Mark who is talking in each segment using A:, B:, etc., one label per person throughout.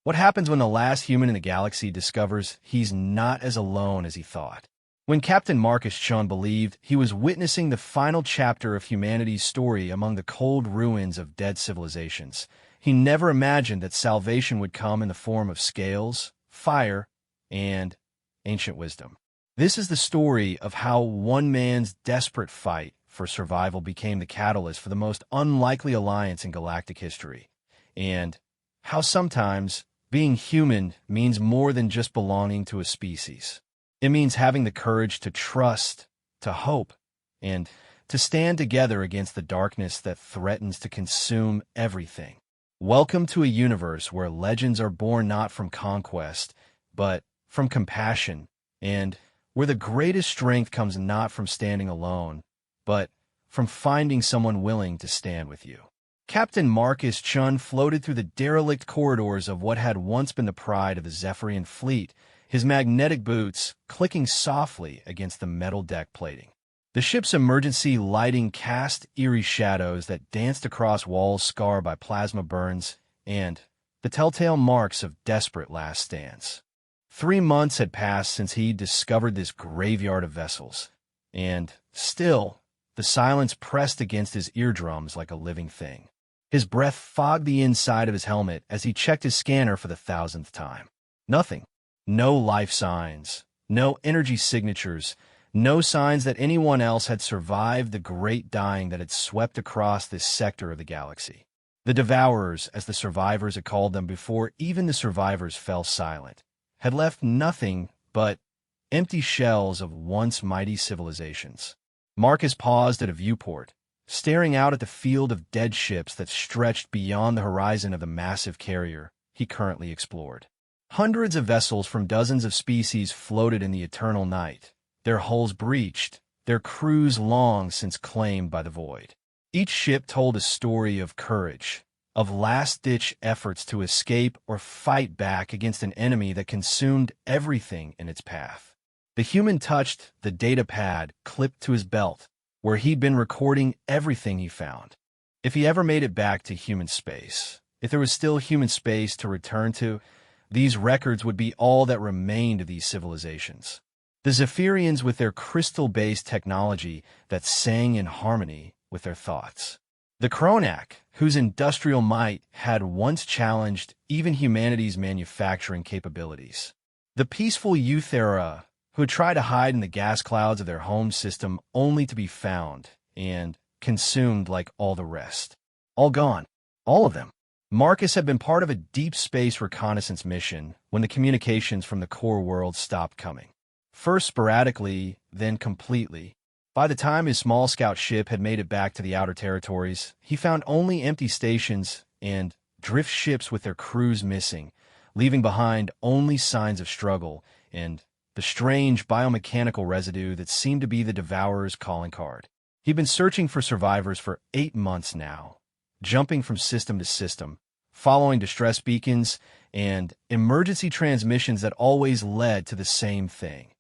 A: What happens when the last human in the galaxy discovers he's not as alone as he thought? When Captain Marcus Chun believed he was witnessing the final chapter of humanity's story among the cold ruins of dead civilizations, he never imagined that salvation would come in the form of scales, fire, and ancient wisdom. This is the story of how one man's desperate fight for survival became the catalyst for the most unlikely alliance in galactic history, and how sometimes being human means more than just belonging to a species. It means having the courage to trust, to hope, and to stand together against the darkness that threatens to consume everything. Welcome to a universe where legends are born not from conquest, but from compassion, and where the greatest strength comes not from standing alone, but from finding someone willing to stand with you. Captain Marcus Chun floated through the derelict corridors of what had once been the pride of the Zephyrian fleet, his magnetic boots clicking softly against the metal deck plating. The ship's emergency lighting cast eerie shadows that danced across walls scarred by plasma burns and the telltale marks of desperate last stands. 3 months had passed since he discovered this graveyard of vessels, and still, the silence pressed against his eardrums like a living thing. His breath fogged the inside of his helmet as he checked his scanner for the 1,000th time. Nothing. No life signs. No energy signatures. No signs that anyone else had survived the great dying that had swept across this sector of the galaxy. The Devourers, as the survivors had called them before even the survivors fell silent, had left nothing but empty shells of once mighty civilizations. Marcus paused at a viewport, staring out at the field of dead ships that stretched beyond the horizon of the massive carrier he currently explored. Hundreds of vessels from dozens of species floated in the eternal night, their hulls breached, their crews long since claimed by the void. Each ship told a story of courage, of last-ditch efforts to escape or fight back against an enemy that consumed everything in its path. The human touched the data pad clipped to his belt, where he'd been recording everything he found. If he ever made it back to human space, if there was still human space to return to, these records would be all that remained of these civilizations. The Zephyrians with their crystal-based technology that sang in harmony with their thoughts. The Kronak, whose industrial might had once challenged even humanity's manufacturing capabilities. The peaceful Euthera, who had tried to hide in the gas clouds of their home system only to be found and consumed like all the rest. All gone. All of them. Marcus had been part of a deep space reconnaissance mission when the communications from the core world stopped coming. First sporadically, then completely. By the time his small scout ship had made it back to the outer territories, he found only empty stations and drift ships with their crews missing, leaving behind only signs of struggle and the strange biomechanical residue that seemed to be the Devourer's calling card. He'd been searching for survivors for 8 months now, jumping from system to system, following distress beacons and emergency transmissions that always led to the same thing: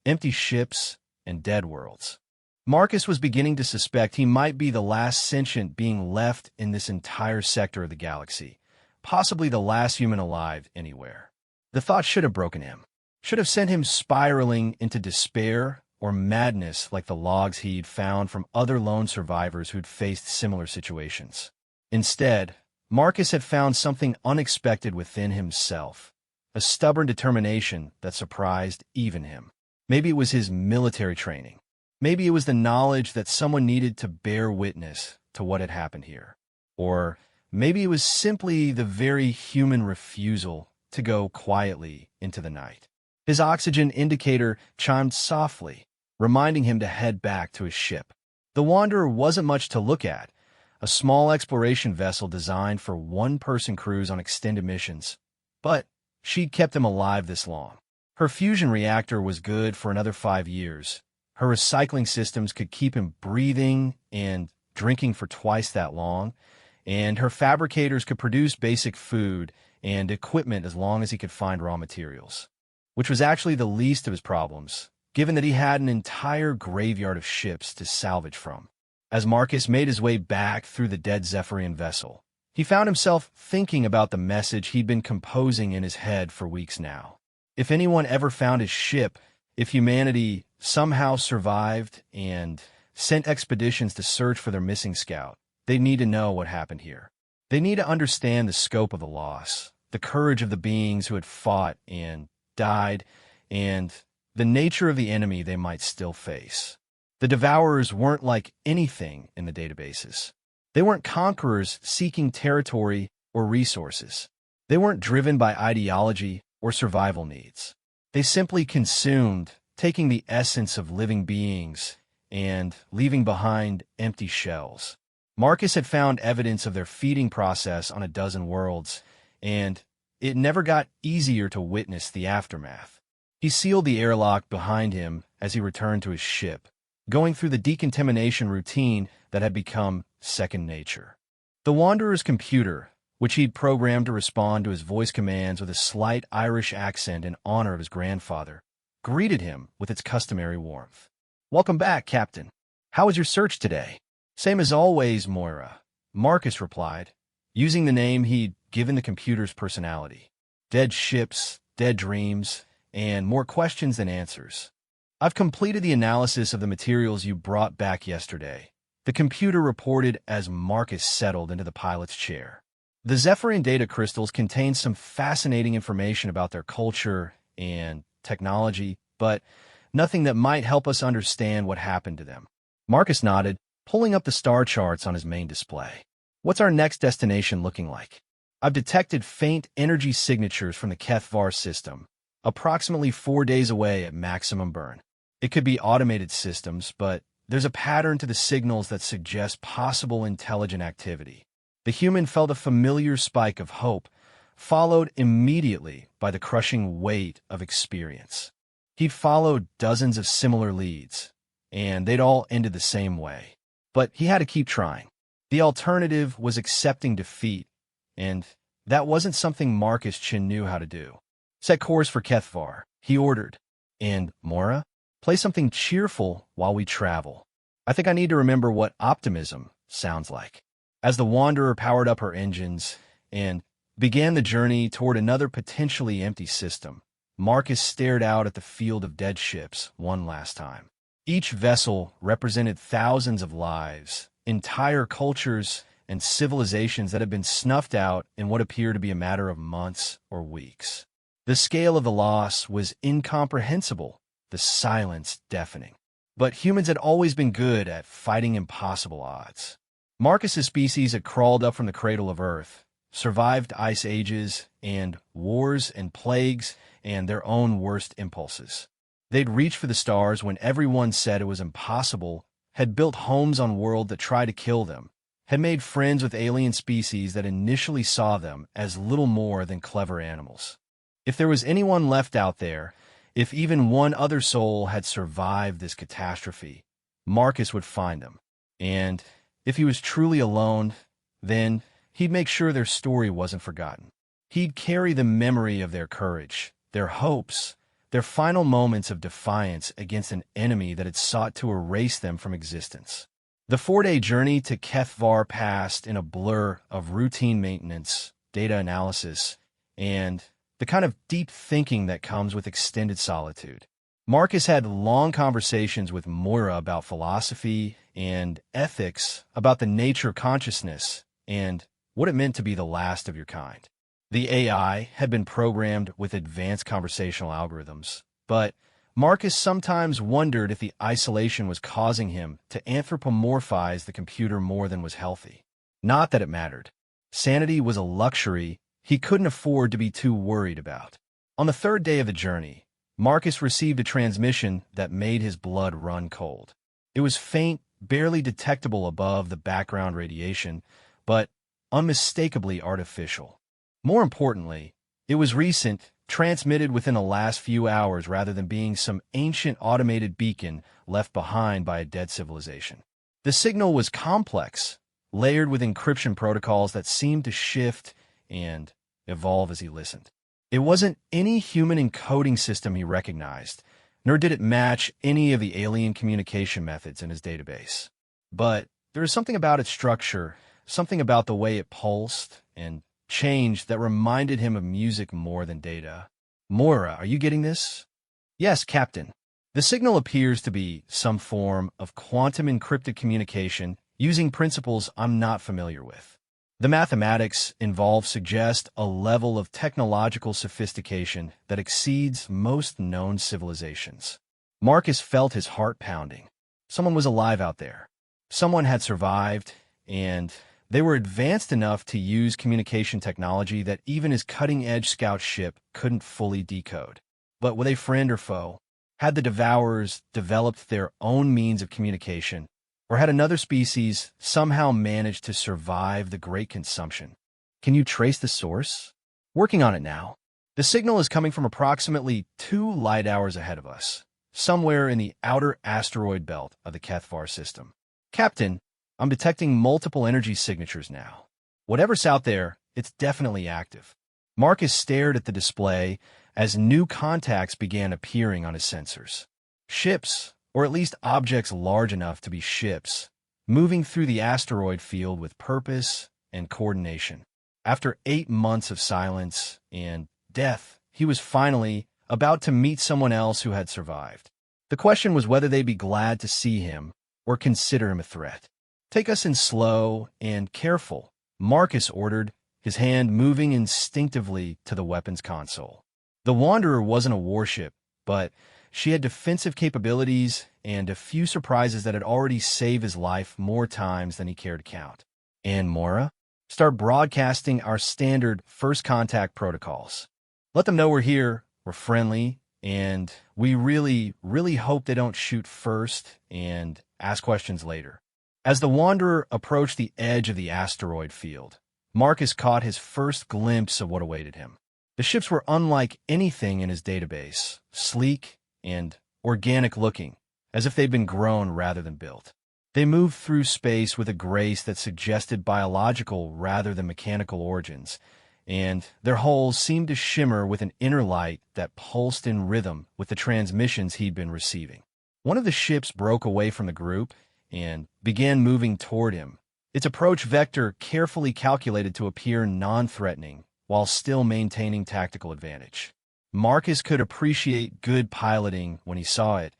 A: empty ships and dead worlds. Marcus was beginning to suspect he might be the last sentient being left in this entire sector of the galaxy, possibly the last human alive anywhere. The thought should have broken him, should have sent him spiraling into despair or madness like the logs he'd found from other lone survivors who'd faced similar situations. Instead, Marcus had found something unexpected within himself, a stubborn determination that surprised even him. Maybe it was his military training. Maybe it was the knowledge that someone needed to bear witness to what had happened here. Or maybe it was simply the very human refusal to go quietly into the night. His oxygen indicator chimed softly, reminding him to head back to his ship. The Wanderer wasn't much to look at, a small exploration vessel designed for one-person crews on extended missions. But she'd kept him alive this long. Her fusion reactor was good for another 5 years. Her recycling systems could keep him breathing and drinking for twice that long, and her fabricators could produce basic food and equipment as long as he could find raw materials, which was actually the least of his problems, given that he had an entire graveyard of ships to salvage from. As Marcus made his way back through the dead Zephyrian vessel, He found himself thinking about the message he'd been composing in his head for weeks now. If anyone ever found his ship, if humanity somehow survived and sent expeditions to search for their missing scout, they'd need to know what happened here. They need to understand the scope of the loss, the courage of the beings who had fought and died, and the nature of the enemy they might still face. The Devourers weren't like anything in the databases. They weren't conquerors seeking territory or resources. They weren't driven by ideology or survival needs. They simply consumed, taking the essence of living beings and leaving behind empty shells. Marcus had found evidence of their feeding process on a dozen worlds, and it never got easier to witness the aftermath. He sealed the airlock behind him as he returned to his ship, going through the decontamination routine that had become second nature. The Wanderer's computer, which he'd programmed to respond to his voice commands with a slight Irish accent in honor of his grandfather, greeted him with its customary warmth. "Welcome back, Captain. How was your search today?" "Same as always, Moira," Marcus replied, using the name he'd given the computer's personality. "Dead ships, dead dreams, and more questions than answers. I've completed the analysis of the materials you brought back yesterday," the computer reported as Marcus settled into the pilot's chair. The Zephyrian data crystals contain some fascinating information about their culture and technology, but nothing that might help us understand what happened to them. Marcus nodded, pulling up the star charts on his main display. "What's our next destination looking like?" "I've detected faint energy signatures from the HFY system, approximately 4 days away at maximum burn. It could be automated systems, but there's a pattern to the signals that suggests possible intelligent activity." The human felt a familiar spike of hope, followed immediately by the crushing weight of experience. He'd followed dozens of similar leads, and they'd all ended the same way. But he had to keep trying. The alternative was accepting defeat, and that wasn't something Marcus Chin knew how to do. "Set course for HFY," he ordered. "And, Moira, play something cheerful while we travel. I think I need to remember what optimism sounds like." As the Wanderer powered up her engines and began the journey toward another potentially empty system, Marcus stared out at the field of dead ships one last time. Each vessel represented thousands of lives, entire cultures, and civilizations that had been snuffed out in what appeared to be a matter of months or weeks. The scale of the loss was incomprehensible, the silence deafening. But humans had always been good at fighting impossible odds. Marcus's species had crawled up from the cradle of Earth, survived ice ages and wars and plagues and their own worst impulses. They'd reached for the stars when everyone said it was impossible, had built homes on worlds that tried to kill them, had made friends with alien species that initially saw them as little more than clever animals. If there was anyone left out there, if even one other soul had survived this catastrophe, Marcus would find them. And if he was truly alone, then he'd make sure their story wasn't forgotten. He'd carry the memory of their courage, their hopes, their final moments of defiance against an enemy that had sought to erase them from existence. The 4-day journey to HFY passed in a blur of routine maintenance, data analysis, and the kind of deep thinking that comes with extended solitude. Marcus had long conversations with Moira about philosophy and ethics, about the nature of consciousness, and what it meant to be the last of your kind. The AI had been programmed with advanced conversational algorithms, but Marcus sometimes wondered if the isolation was causing him to anthropomorphize the computer more than was healthy. Not that it mattered. Sanity was a luxury he couldn't afford to be too worried about. On the 3rd day of the journey, Marcus received a transmission that made his blood run cold. It was faint, barely detectable above the background radiation, but unmistakably artificial. More importantly, it was recent, transmitted within the last few hours rather than being some ancient automated beacon left behind by a dead civilization. The signal was complex, layered with encryption protocols that seemed to shift and evolve as he listened. It wasn't any human encoding system he recognized, nor did it match any of the alien communication methods in his database. But there was something about its structure, something about the way it pulsed and changed that reminded him of music more than data. Moira, are you getting this? Yes, Captain. The signal appears to be some form of quantum encrypted communication using principles I'm not familiar with. The mathematics involved suggest a level of technological sophistication that exceeds most known civilizations. Marcus felt his heart pounding. Someone was alive out there. Someone had survived, and they were advanced enough to use communication technology that even his cutting-edge scout ship couldn't fully decode. But were they friend or foe? Had the Devourers developed their own means of communication, or had another species somehow managed to survive the Great Consumption? Can you trace the source? Working on it now. The signal is coming from approximately 2 light hours ahead of us, somewhere in the outer asteroid belt of the HFY system. Captain, I'm detecting multiple energy signatures now. Whatever's out there, it's definitely active. Marcus stared at the display as new contacts began appearing on his sensors. Ships, or at least objects large enough to be ships, moving through the asteroid field with purpose and coordination. After 8 months of silence and death, he was finally about to meet someone else who had survived. The question was whether they'd be glad to see him or consider him a threat. Take us in slow and careful, Marcus ordered, his hand moving instinctively to the weapons console. The Wanderer wasn't a warship, but she had defensive capabilities and a few surprises that had already saved his life more times than he cared to count. And Moira? Start broadcasting our standard first contact protocols. Let them know we're here, we're friendly, and we really, really hope they don't shoot first and ask questions later. As the Wanderer approached the edge of the asteroid field, Marcus caught his first glimpse of what awaited him. The ships were unlike anything in his database, sleek and organic-looking, as if they'd been grown rather than built. They moved through space with a grace that suggested biological rather than mechanical origins, and their hulls seemed to shimmer with an inner light that pulsed in rhythm with the transmissions he'd been receiving. One of the ships broke away from the group and began moving toward him, its approach vector carefully calculated to appear non-threatening while still maintaining tactical advantage. Marcus could appreciate good piloting when he saw it,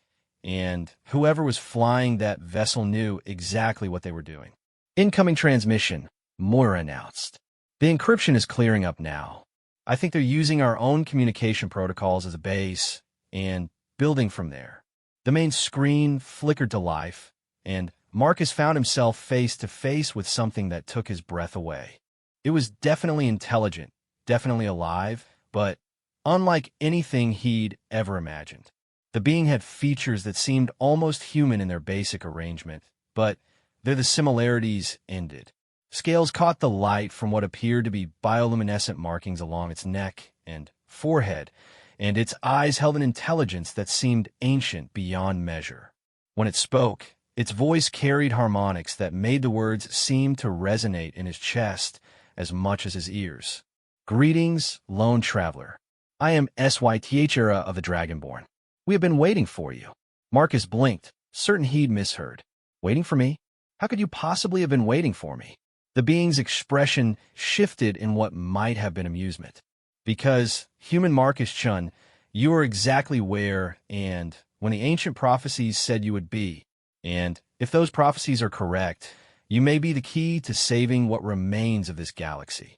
A: and whoever was flying that vessel knew exactly what they were doing. Incoming transmission, Moira announced. The encryption is clearing up now. I think they're using our own communication protocols as a base and building from there. The main screen flickered to life, and Marcus found himself face to face with something that took his breath away. It was definitely intelligent, definitely alive, but unlike anything he'd ever imagined. The being had features that seemed almost human in their basic arrangement, but there the similarities ended. Scales caught the light from what appeared to be bioluminescent markings along its neck and forehead, and its eyes held an intelligence that seemed ancient beyond measure. When it spoke, its voice carried harmonics that made the words seem to resonate in his chest as much as his ears. Greetings, lone traveler. I am HFY of the Dragonborn. We have been waiting for you. Marcus blinked, certain he'd misheard. Waiting for me? How could you possibly have been waiting for me? The being's expression shifted in what might have been amusement. Because, human Marcus Chun, you are exactly where and when the ancient prophecies said you would be. And if those prophecies are correct, you may be the key to saving what remains of this galaxy.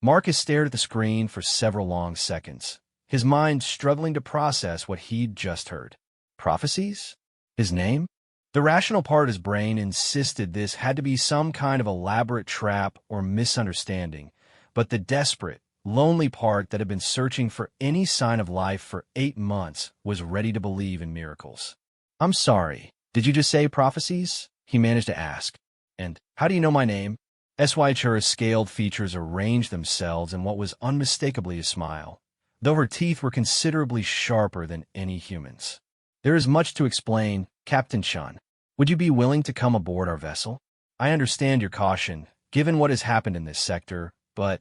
A: Marcus stared at the screen for several long seconds, his mind struggling to process what he'd just heard. Prophecies? His name? The rational part of his brain insisted this had to be some kind of elaborate trap or misunderstanding, but the desperate, lonely part that had been searching for any sign of life for 8 months was ready to believe in miracles. I'm sorry, did you just say prophecies? He managed to ask. And how do you know my name? HFY's scaled features arranged themselves in what was unmistakably a smile, though her teeth were considerably sharper than any human's. There is much to explain, Captain Chun. Would you be willing to come aboard our vessel? I understand your caution, given what has happened in this sector, but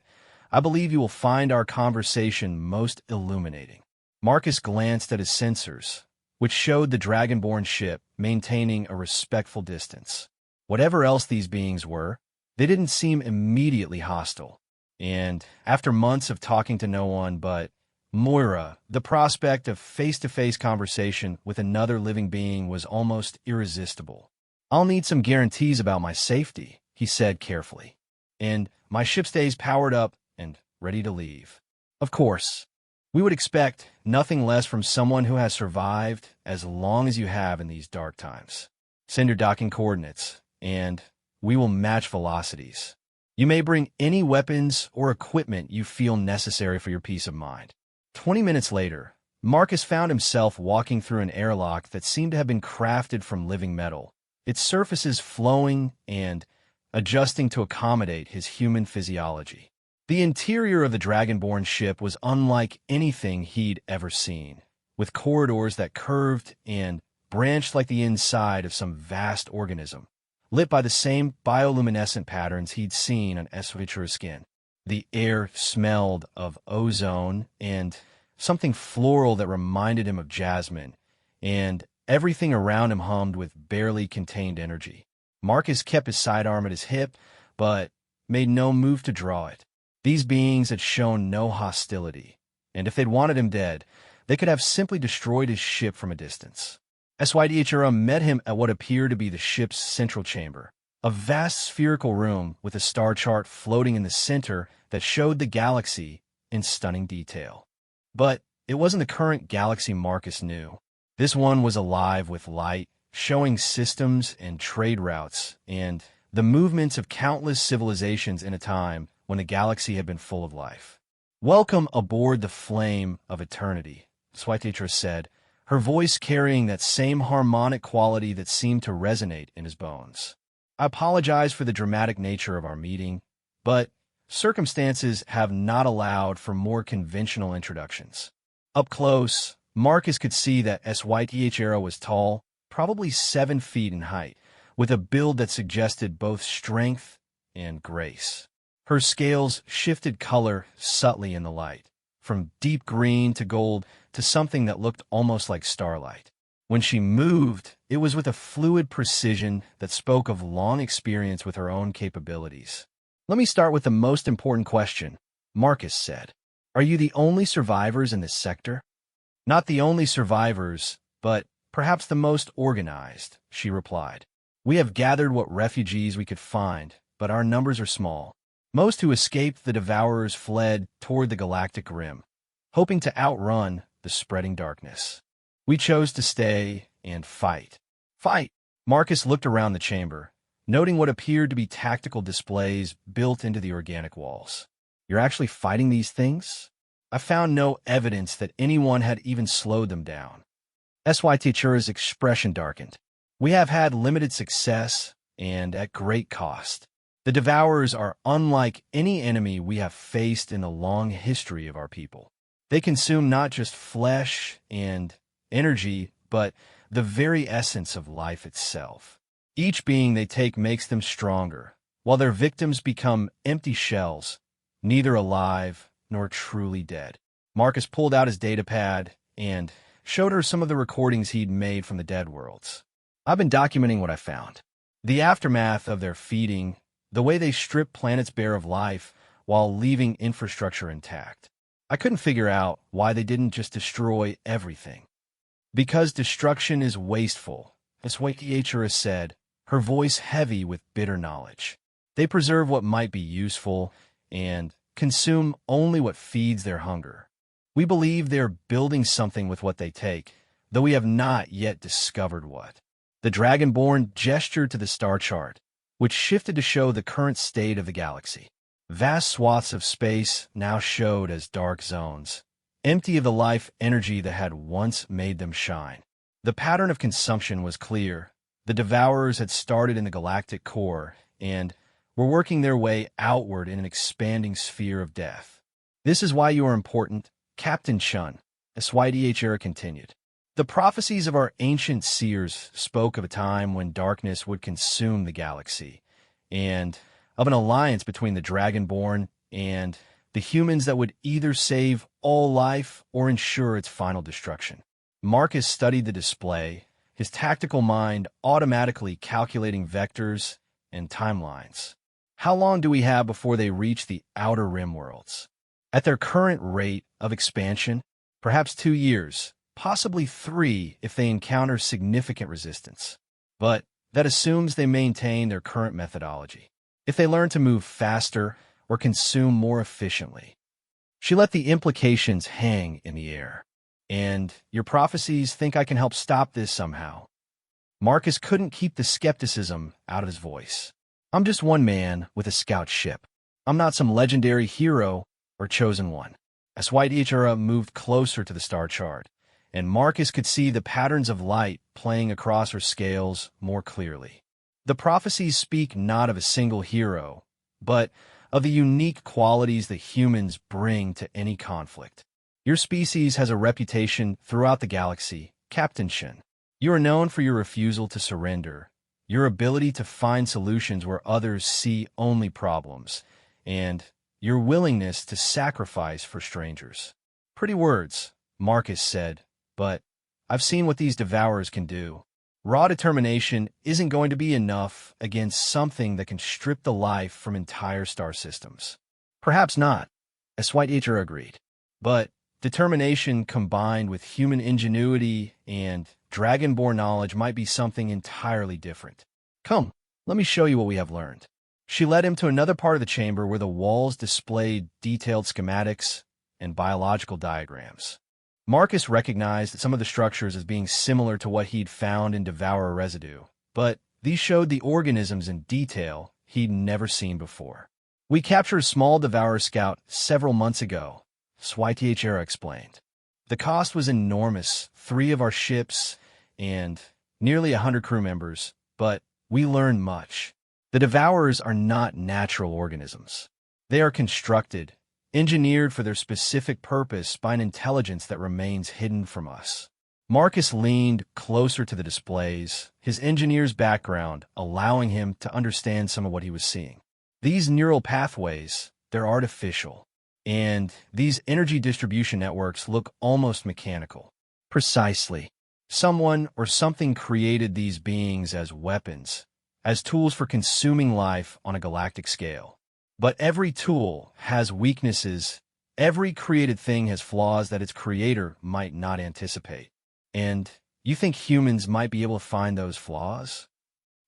A: I believe you will find our conversation most illuminating. Marcus glanced at his sensors, which showed the Dragonborn ship maintaining a respectful distance. Whatever else these beings were, They didn't seem immediately hostile. And after months of talking to no one but Moira, the prospect of face-to-face conversation with another living being was almost irresistible. "I'll need some guarantees about my safety," he said carefully. "And my ship stays powered up and ready to leave." Of course, we would expect nothing less from someone who has survived as long as you have in these dark times. "Send your docking coordinates, and we will match velocities. You may bring any weapons or equipment you feel necessary for your peace of mind." 20 minutes later, Marcus found himself walking through an airlock that seemed to have been crafted from living metal, its surfaces flowing and adjusting to accommodate his human physiology. The interior of the Dragonborn ship was unlike anything he'd ever seen, with corridors that curved and branched like the inside of some vast organism, lit by the same bioluminescent patterns he'd seen on HFY's skin. The air smelled of ozone and something floral that reminded him of jasmine, and everything around him hummed with barely contained energy. Marcus kept his sidearm at his hip, but made no move to draw it. These beings had shown no hostility, and if they'd wanted him dead, they could have simply destroyed his ship from a distance. HFY met him at what appeared to be the ship's central chamber, a vast spherical room with a star chart floating in the center that showed the galaxy in stunning detail. But it wasn't the current galaxy Marcus knew. This one was alive with light, showing systems and trade routes, and the movements of countless civilizations in a time when the galaxy had been full of life. "Welcome aboard the Flame of Eternity," HFY said, her voice carrying that same harmonic quality that seemed to resonate in his bones. "I apologize for the dramatic nature of our meeting, but circumstances have not allowed for more conventional introductions." Up close, Marcus could see that HFY was tall, probably 7 feet in height, with a build that suggested both strength and grace. Her scales shifted color subtly in the light, from deep green to gold to something that looked almost like starlight. When she moved, it was with a fluid precision that spoke of long experience with her own capabilities. "Let me start with the most important question," Marcus said. "Are you the only survivors in this sector?" "Not the only survivors, but perhaps the most organized," she replied. "We have gathered what refugees we could find, but our numbers are small. Most who escaped the Devourers fled toward the galactic rim, hoping to outrun the spreading darkness. We chose to stay and fight." "Fight!" Marcus looked around the chamber, noting what appeared to be tactical displays built into the organic walls. "You're actually fighting these things?" "I found no evidence that anyone had even slowed them down." HFY's expression darkened. "We have had limited success, and at great cost. The Devourers are unlike any enemy we have faced in the long history of our people. They consume not just flesh and energy, but the very essence of life itself. Each being they take makes them stronger, while their victims become empty shells, neither alive nor truly dead." Marcus pulled out his datapad and showed her some of the recordings he'd made from the dead worlds. "I've been documenting what I found. The aftermath of their feeding, the way they strip planets bare of life while leaving infrastructure intact. I couldn't figure out why they didn't just destroy everything." "Because destruction is wasteful," HFY said, her voice heavy with bitter knowledge. "They preserve what might be useful and consume only what feeds their hunger. We believe they're building something with what they take, though we have not yet discovered what." The Dragonborn gestured to the star chart, which shifted to show the current state of the galaxy. Vast swaths of space now showed as dark zones, empty of the life energy that had once made them shine. The pattern of consumption was clear. The Devourers had started in the galactic core and were working their way outward in an expanding sphere of death. "This is why you are important, Captain Chun," HFY continued. "The prophecies of our ancient seers spoke of a time when darkness would consume the galaxy, and of an alliance between the Dragonborn and the humans that would either save all life or ensure its final destruction." Marcus studied the display, his tactical mind automatically calculating vectors and timelines. How long do we have before they reach the outer rim worlds? At their current rate of expansion, perhaps 2 years, possibly 3 if they encounter significant resistance. But that assumes they maintain their current methodology. If they learn to move faster or consume more efficiently. She let the implications hang in the air. And your prophecies think I can help stop this somehow. Marcus couldn't keep the skepticism out of his voice. I'm just one man with a scout ship. I'm not some legendary hero or chosen one. As HFY moved closer to the star chart, and Marcus could see the patterns of light playing across her scales more clearly. The prophecies speak not of a single hero, but of the unique qualities that humans bring to any conflict. Your species has a reputation throughout the galaxy, Captain Shin. You are known for your refusal to surrender, your ability to find solutions where others see only problems, and your willingness to sacrifice for strangers. Pretty words, Marcus said, but I've seen what these devourers can do. Raw determination isn't going to be enough against something that can strip the life from entire star systems. Perhaps not, HFY agreed. But determination combined with human ingenuity and dragonborn knowledge might be something entirely different. Come, let me show you what we have learned. She led him to another part of the chamber where the walls displayed detailed schematics and biological diagrams. Marcus recognized some of the structures as being similar to what he'd found in Devourer residue, but these showed the organisms in detail he'd never seen before. We captured a small Devourer scout several months ago, HFY explained. The cost was enormous, 3 of our ships and nearly 100 crew members, but we learned much. The Devourers are not natural organisms. They are constructed, engineered for their specific purpose by an intelligence that remains hidden from us. Marcus leaned closer to the displays, his engineer's background allowing him to understand some of what he was seeing. These neural pathways, they're artificial, and these energy distribution networks look almost mechanical. Precisely. Someone or something created these beings as weapons, as tools for consuming life on a galactic scale. But every tool has weaknesses. Every created thing has flaws that its creator might not anticipate. And you think humans might be able to find those flaws?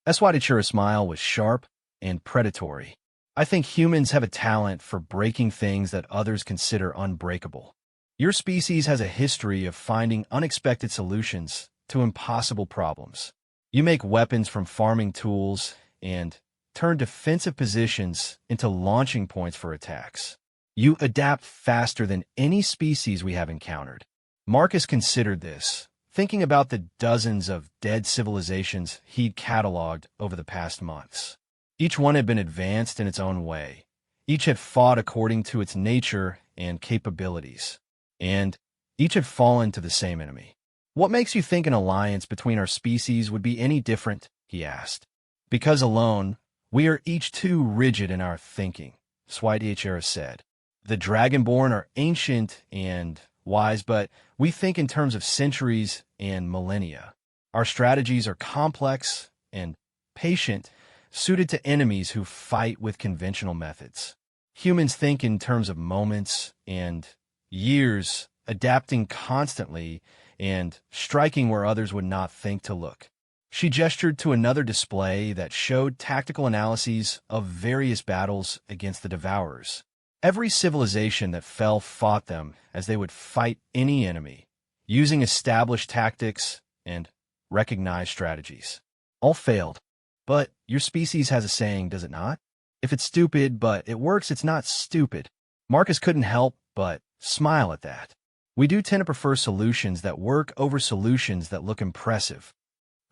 A: HFY's smile was sharp and predatory. I think humans have a talent for breaking things that others consider unbreakable. Your species has a history of finding unexpected solutions to impossible problems. You make weapons from farming tools and turn defensive positions into launching points for attacks. You adapt faster than any species we have encountered. Marcus considered this, thinking about the dozens of dead civilizations he'd cataloged over the past months. Each one had been advanced in its own way. Each had fought according to its nature and capabilities. And each had fallen to the same enemy. What makes you think an alliance between our species would be any different? He asked. Because alone, we are each too rigid in our thinking, HFY said. The Dragonborn are ancient and wise, but we think in terms of centuries and millennia. Our strategies are complex and patient, suited to enemies who fight with conventional methods. Humans think in terms of moments and years, adapting constantly and striking where others would not think to look. She gestured to another display that showed tactical analyses of various battles against the Devourers. Every civilization that fell fought them as they would fight any enemy, using established tactics and recognized strategies. All failed. But your species has a saying, does it not? If it's stupid, but it works, it's not stupid. Marcus couldn't help but smile at that. We do tend to prefer solutions that work over solutions that look impressive.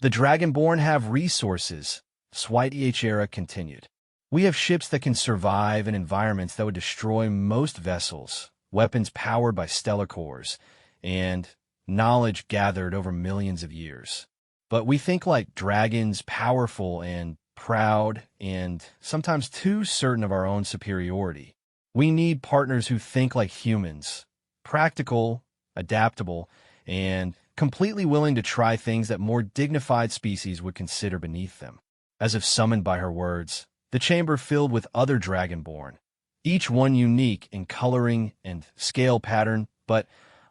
A: The Dragonborn have resources, HFY continued. We have ships that can survive in environments that would destroy most vessels, weapons powered by stellar cores, and knowledge gathered over millions of years. But we think like dragons, powerful and proud, and sometimes too certain of our own superiority. We need partners who think like humans, practical, adaptable, and completely willing to try things that more dignified species would consider beneath them. As if summoned by her words, the chamber filled with other dragonborn, each one unique in coloring and scale pattern, but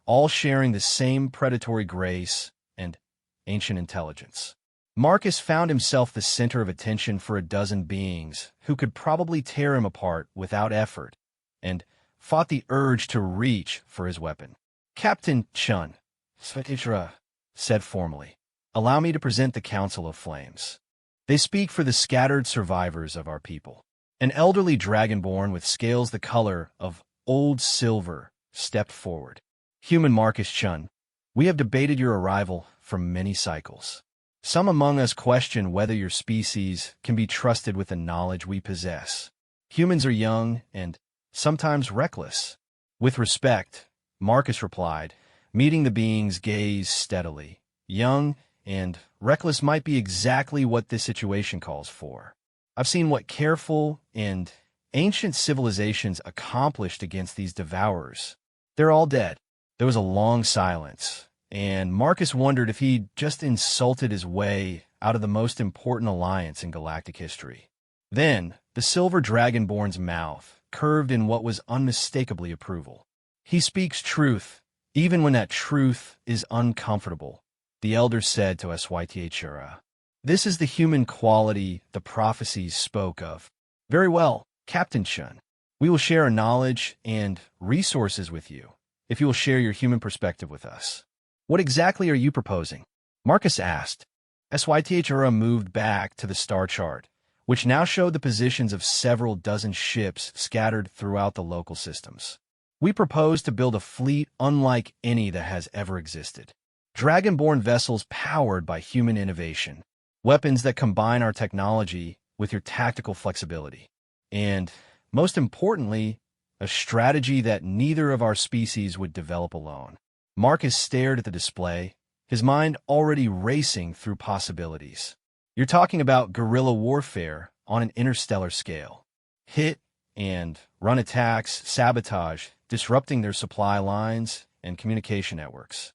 A: all sharing the same predatory grace and ancient intelligence. Marcus found himself the center of attention for a dozen beings who could probably tear him apart without effort, and fought the urge to reach for his weapon. Captain Chun, Svetitra, said formally, allow me to present the Council of Flames. They speak for the scattered survivors of our people. An elderly dragonborn with scales the color of old silver stepped forward. Human Marcus Chun, we have debated your arrival for many cycles. Some among us question whether your species can be trusted with the knowledge we possess. Humans are young and sometimes reckless. With respect, Marcus replied, meeting the being's gaze steadily. Young and reckless might be exactly what this situation calls for. I've seen what careful and ancient civilizations accomplished against these devourers. They're all dead. There was a long silence, and Marcus wondered if he'd just insulted his way out of the most important alliance in galactic history. Then, the silver dragonborn's mouth curved in what was unmistakably approval. He speaks truth, even when that truth is uncomfortable, the elder said to Aswythura. This is the human quality the prophecies spoke of. Very well, Captain Chun. We will share our knowledge and resources with you, if you will share your human perspective with us. What exactly are you proposing? Marcus asked. Aswythura moved back to the star chart, which now showed the positions of several dozen ships scattered throughout the local systems. We propose to build a fleet unlike any that has ever existed. Dragonborn vessels powered by human innovation. Weapons that combine our technology with your tactical flexibility. And, most importantly, a strategy that neither of our species would develop alone. Marcus stared at the display, his mind already racing through possibilities. You're talking about guerrilla warfare on an interstellar scale. Hit and run attacks, sabotage, disrupting their supply lines and communication networks.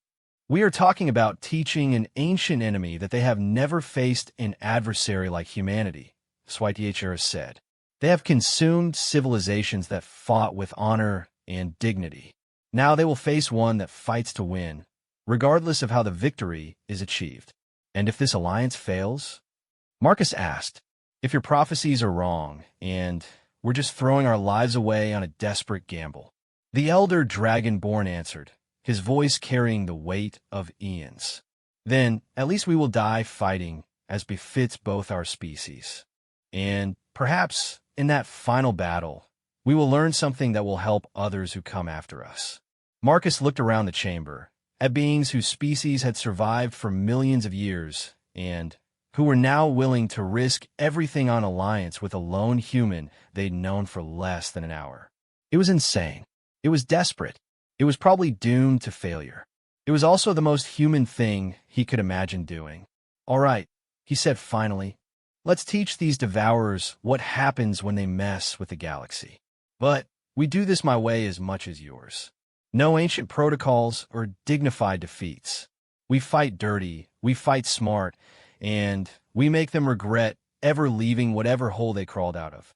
A: We are talking about teaching an ancient enemy that they have never faced an adversary like humanity, Aswythura said. They have consumed civilizations that fought with honor and dignity. Now they will face one that fights to win, regardless of how the victory is achieved. And if this alliance fails? Marcus asked, if your prophecies are wrong, and we're just throwing our lives away on a desperate gamble. The elder dragonborn answered, his voice carrying the weight of eons. Then, at least we will die fighting, as befits both our species. And, perhaps, in that final battle, we will learn something that will help others who come after us. Marcus looked around the chamber, at beings whose species had survived for millions of years, and who were now willing to risk everything on alliance with a lone human they'd known for less than an hour. It was insane. It was desperate. It was probably doomed to failure. It was also the most human thing he could imagine doing. All right, he said finally, let's teach these devourers what happens when they mess with the galaxy. But we do this my way as much as yours. No ancient protocols or dignified defeats. We fight dirty, we fight smart, and we make them regret ever leaving whatever hole they crawled out of.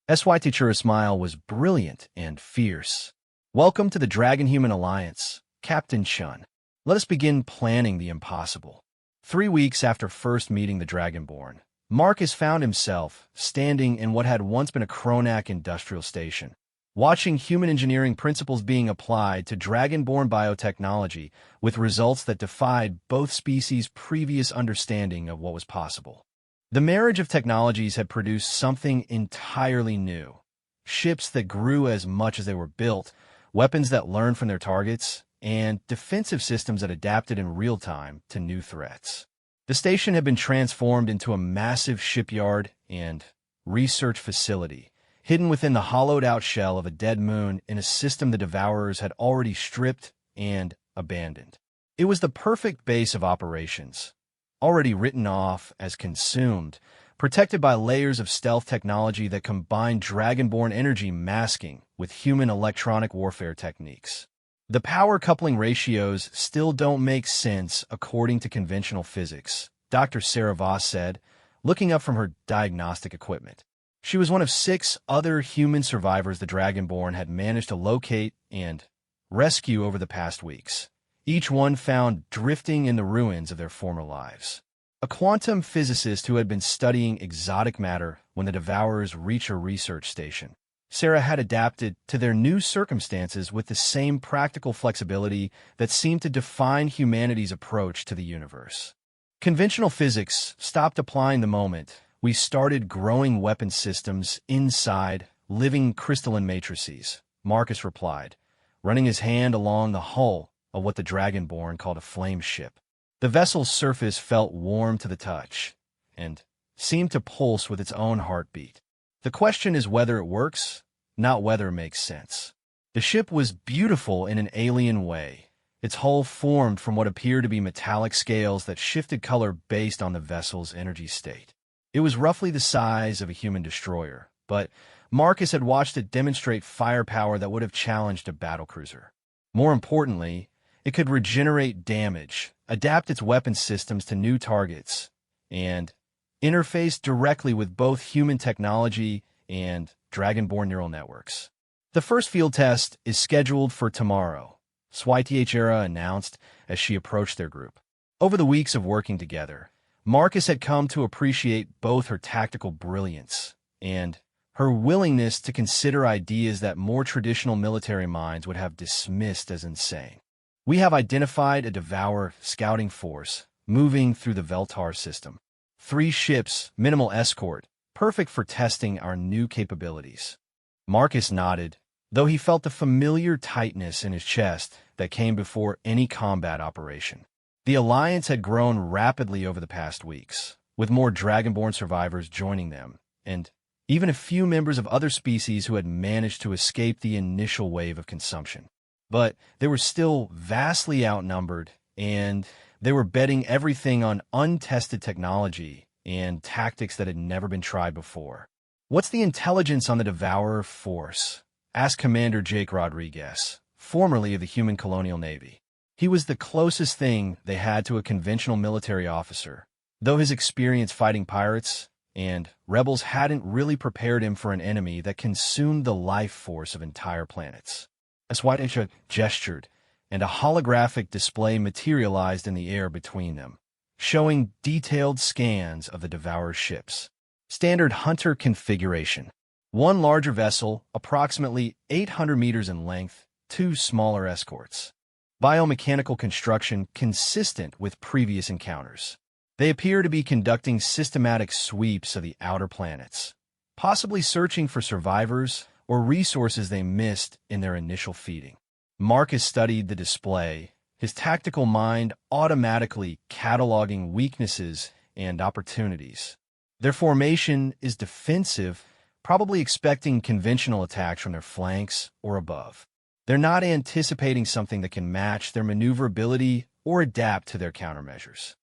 A: Aswythura's smile was brilliant and fierce. Welcome to the Dragon-Human Alliance, Captain Chun. Let us begin planning the impossible. 3 weeks after first meeting the Dragonborn, Marcus found himself standing in what had once been a Kronak industrial station, watching human engineering principles being applied to Dragonborn biotechnology with results that defied both species' previous understanding of what was possible. The marriage of technologies had produced something entirely new. Ships that grew as much as they were built, weapons that learned from their targets, and defensive systems that adapted in real time to new threats. The station had been transformed into a massive shipyard and research facility, hidden within the hollowed-out shell of a dead moon in a system the Devourers had already stripped and abandoned. It was the perfect base of operations, already written off as consumed, protected by layers of stealth technology that combined Dragonborn energy masking with human electronic warfare techniques. The power coupling ratios still don't make sense according to conventional physics, Dr. Sarah Voss said, looking up from her diagnostic equipment. She was one of 6 other human survivors the Dragonborn had managed to locate and rescue over the past weeks, each one found drifting in the ruins of their former lives. A quantum physicist who had been studying exotic matter when the Devourers reached her research station. Sarah had adapted to their new circumstances with the same practical flexibility that seemed to define humanity's approach to the universe. Conventional physics stopped applying the moment we started growing weapon systems inside living crystalline matrices, Marcus replied, running his hand along the hull of what the Dragonborn called a flame ship. The vessel's surface felt warm to the touch and seemed to pulse with its own heartbeat. The question is whether it works, not whether it makes sense. The ship was beautiful in an alien way, its hull formed from what appeared to be metallic scales that shifted color based on the vessel's energy state. It was roughly the size of a human destroyer, but Marcus had watched it demonstrate firepower that would have challenged a battlecruiser. More importantly, it could regenerate damage, adapt its weapon systems to new targets, and interface directly with both human technology and Dragonborn neural networks. The first field test is scheduled for tomorrow, Swytiechera announced as she approached their group. Over the weeks of working together, Marcus had come to appreciate both her tactical brilliance and her willingness to consider ideas that more traditional military minds would have dismissed as insane. We have identified a Devourer scouting force moving through the Veltar system. 3 ships, minimal escort, perfect for testing our new capabilities. Marcus nodded, though he felt the familiar tightness in his chest that came before any combat operation. The Alliance had grown rapidly over the past weeks, with more Dragonborn survivors joining them, and even a few members of other species who had managed to escape the initial wave of consumption. But they were still vastly outnumbered, and they were betting everything on untested technology and tactics that had never been tried before. "What's the intelligence on the Devourer force?" asked Commander Jake Rodriguez, formerly of the Human Colonial Navy. He was the closest thing they had to a conventional military officer, though his experience fighting pirates and rebels hadn't really prepared him for an enemy that consumed the life force of entire planets. Aswaitisha gestured, and a holographic display materialized in the air between them, showing detailed scans of the Devourer's ships. Standard Hunter configuration. 1 larger vessel, approximately 800 meters in length, 2 smaller escorts. Biomechanical construction consistent with previous encounters. They appear to be conducting systematic sweeps of the outer planets, possibly searching for survivors or resources they missed in their initial feeding. Marcus studied the display, his tactical mind automatically cataloging weaknesses and opportunities. Their formation is defensive, probably expecting conventional attacks from their flanks or above. They're not anticipating something that can match their maneuverability or adapt to their countermeasures.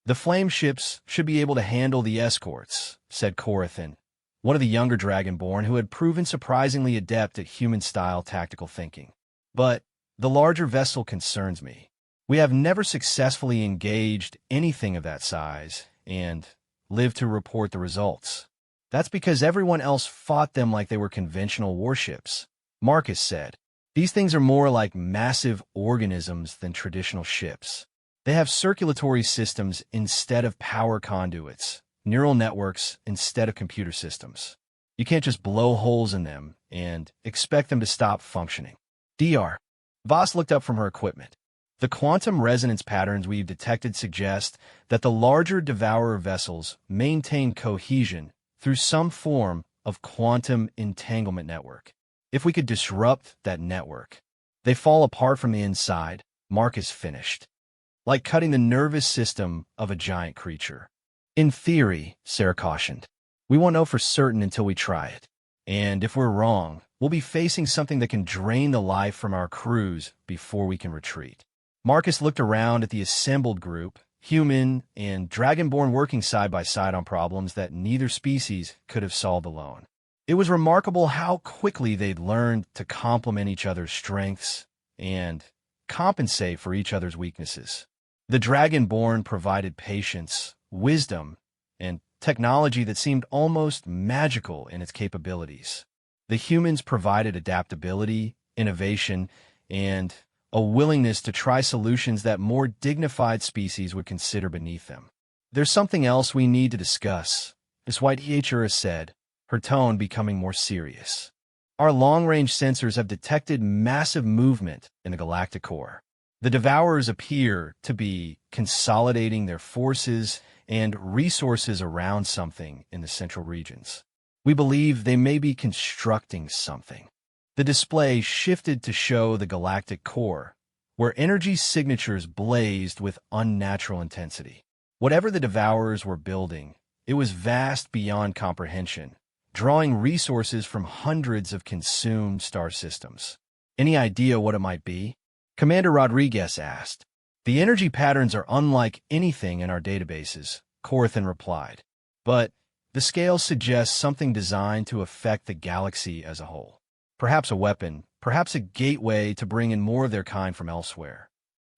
A: "The flame ships should be able to handle the escorts," said Corathan, one of the younger Dragonborn who had proven surprisingly adept at human-style tactical thinking. "But the larger vessel concerns me. We have never successfully engaged anything of that size and lived to report the results. That's because everyone else fought them like they were conventional warships," Marcus said. "These things are more like massive organisms than traditional ships. They have circulatory systems instead of power conduits, neural networks instead of computer systems. You can't just blow holes in them and expect them to stop functioning." Dr. Voss looked up from her equipment. "The quantum resonance patterns we've detected suggest that the larger Devourer vessels maintain cohesion through some form of quantum entanglement network. If we could disrupt that network, they fall apart from the inside," Marcus finished, "like cutting the nervous system of a giant creature." "In theory," Sarah cautioned, "we won't know for certain until we try it. And if we're wrong, we'll be facing something that can drain the life from our crews before we can retreat." Marcus looked around at the assembled group, human and Dragonborn working side by side on problems that neither species could have solved alone. It was remarkable how quickly they'd learned to complement each other's strengths and compensate for each other's weaknesses. The Dragonborn provided patience, wisdom, and technology that seemed almost magical in its capabilities. The humans provided adaptability, innovation, and a willingness to try solutions that more dignified species would consider beneath them. "There's something else we need to discuss," Miss White said, her tone becoming more serious. "Our long-range sensors have detected massive movement in the galactic core. The Devourers appear to be consolidating their forces and resources around something in the central regions. We believe they may be constructing something." The display shifted to show the galactic core, where energy signatures blazed with unnatural intensity. Whatever the Devourers were building, it was vast beyond comprehension, drawing resources from hundreds of consumed star systems. "Any idea what it might be?" Commander Rodriguez asked. "The energy patterns are unlike anything in our databases," Corathan replied. "But the scale suggests something designed to affect the galaxy as a whole. Perhaps a weapon, perhaps a gateway to bring in more of their kind from elsewhere."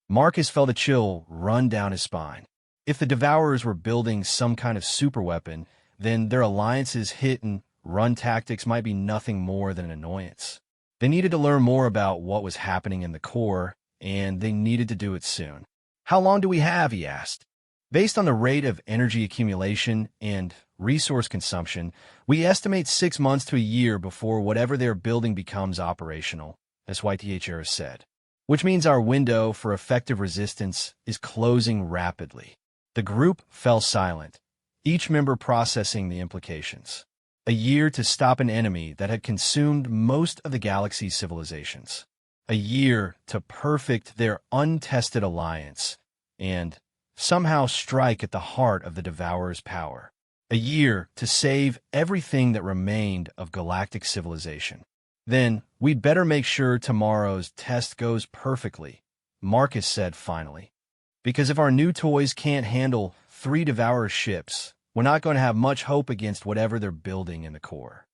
A: Marcus felt a chill run down his spine. If the Devourers were building some kind of superweapon, then their Alliance's hit-and-run tactics might be nothing more than an annoyance. They needed to learn more about what was happening in the core, and they needed to do it soon. "How long do we have?" he asked. "Based on the rate of energy accumulation and resource consumption, we estimate 6 months to a year before whatever they're building becomes operational," SYTHR said. "Which means our window for effective resistance is closing rapidly." The group fell silent, each member processing the implications. A year to stop an enemy that had consumed most of the galaxy's civilizations. A year to perfect their untested alliance and somehow strike at the heart of the Devourer's power. A year to save everything that remained of galactic civilization. "Then we'd better make sure tomorrow's test goes perfectly," Marcus said finally. "Because if our new toys can't handle 3 Devourer ships, we're not going to have much hope against whatever they're building in the core."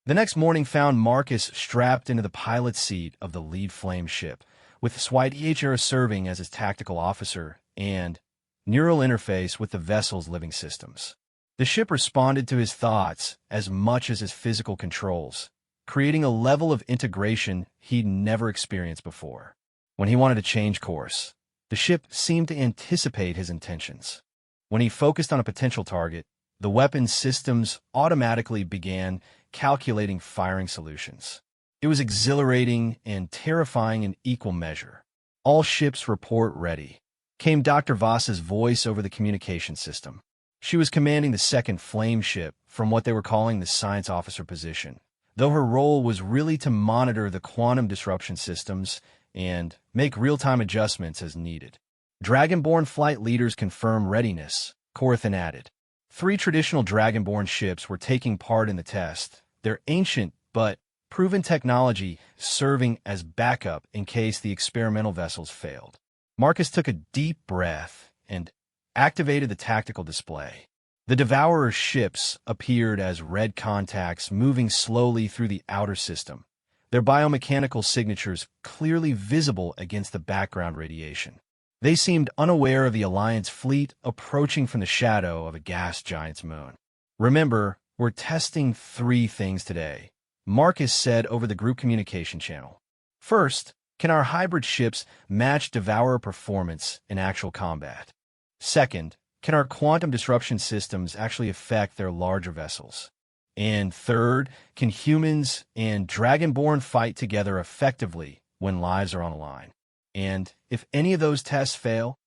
A: The next morning found Marcus strapped into the pilot's seat of the lead flame ship, with SYTHR serving as his tactical officer and neural interface with the vessel's living systems. The ship responded to his thoughts as much as his physical controls, creating a level of integration he'd never experienced before. When he wanted to change course, the ship seemed to anticipate his intentions. When he focused on a potential target, the weapons systems automatically began calculating firing solutions. It was exhilarating and terrifying in equal measure. "All ships report ready," came Dr. Voss's voice over the communication system. She was commanding the second flame ship from what they were calling the science officer position, though her role was really to monitor the quantum disruption systems and make real-time adjustments as needed. "Dragonborn flight leaders confirm readiness," Corathan added. 3 traditional Dragonborn ships were taking part in the test, their ancient but proven technology serving as backup in case the experimental vessels failed. Marcus took a deep breath and activated the tactical display. The Devourer ships appeared as red contacts moving slowly through the outer system, their biomechanical signatures clearly visible against the background radiation. They seemed unaware of the Alliance fleet approaching from the shadow of a gas giant's moon. "Remember, we're testing 3 things today," Marcus said over the group communication channel. "First, can our hybrid ships match Devourer performance in actual combat? Second, can our quantum disruption systems actually affect their larger vessels? And third, can humans and Dragonborn fight together effectively when lives are on the line? And if any of those tests fail,"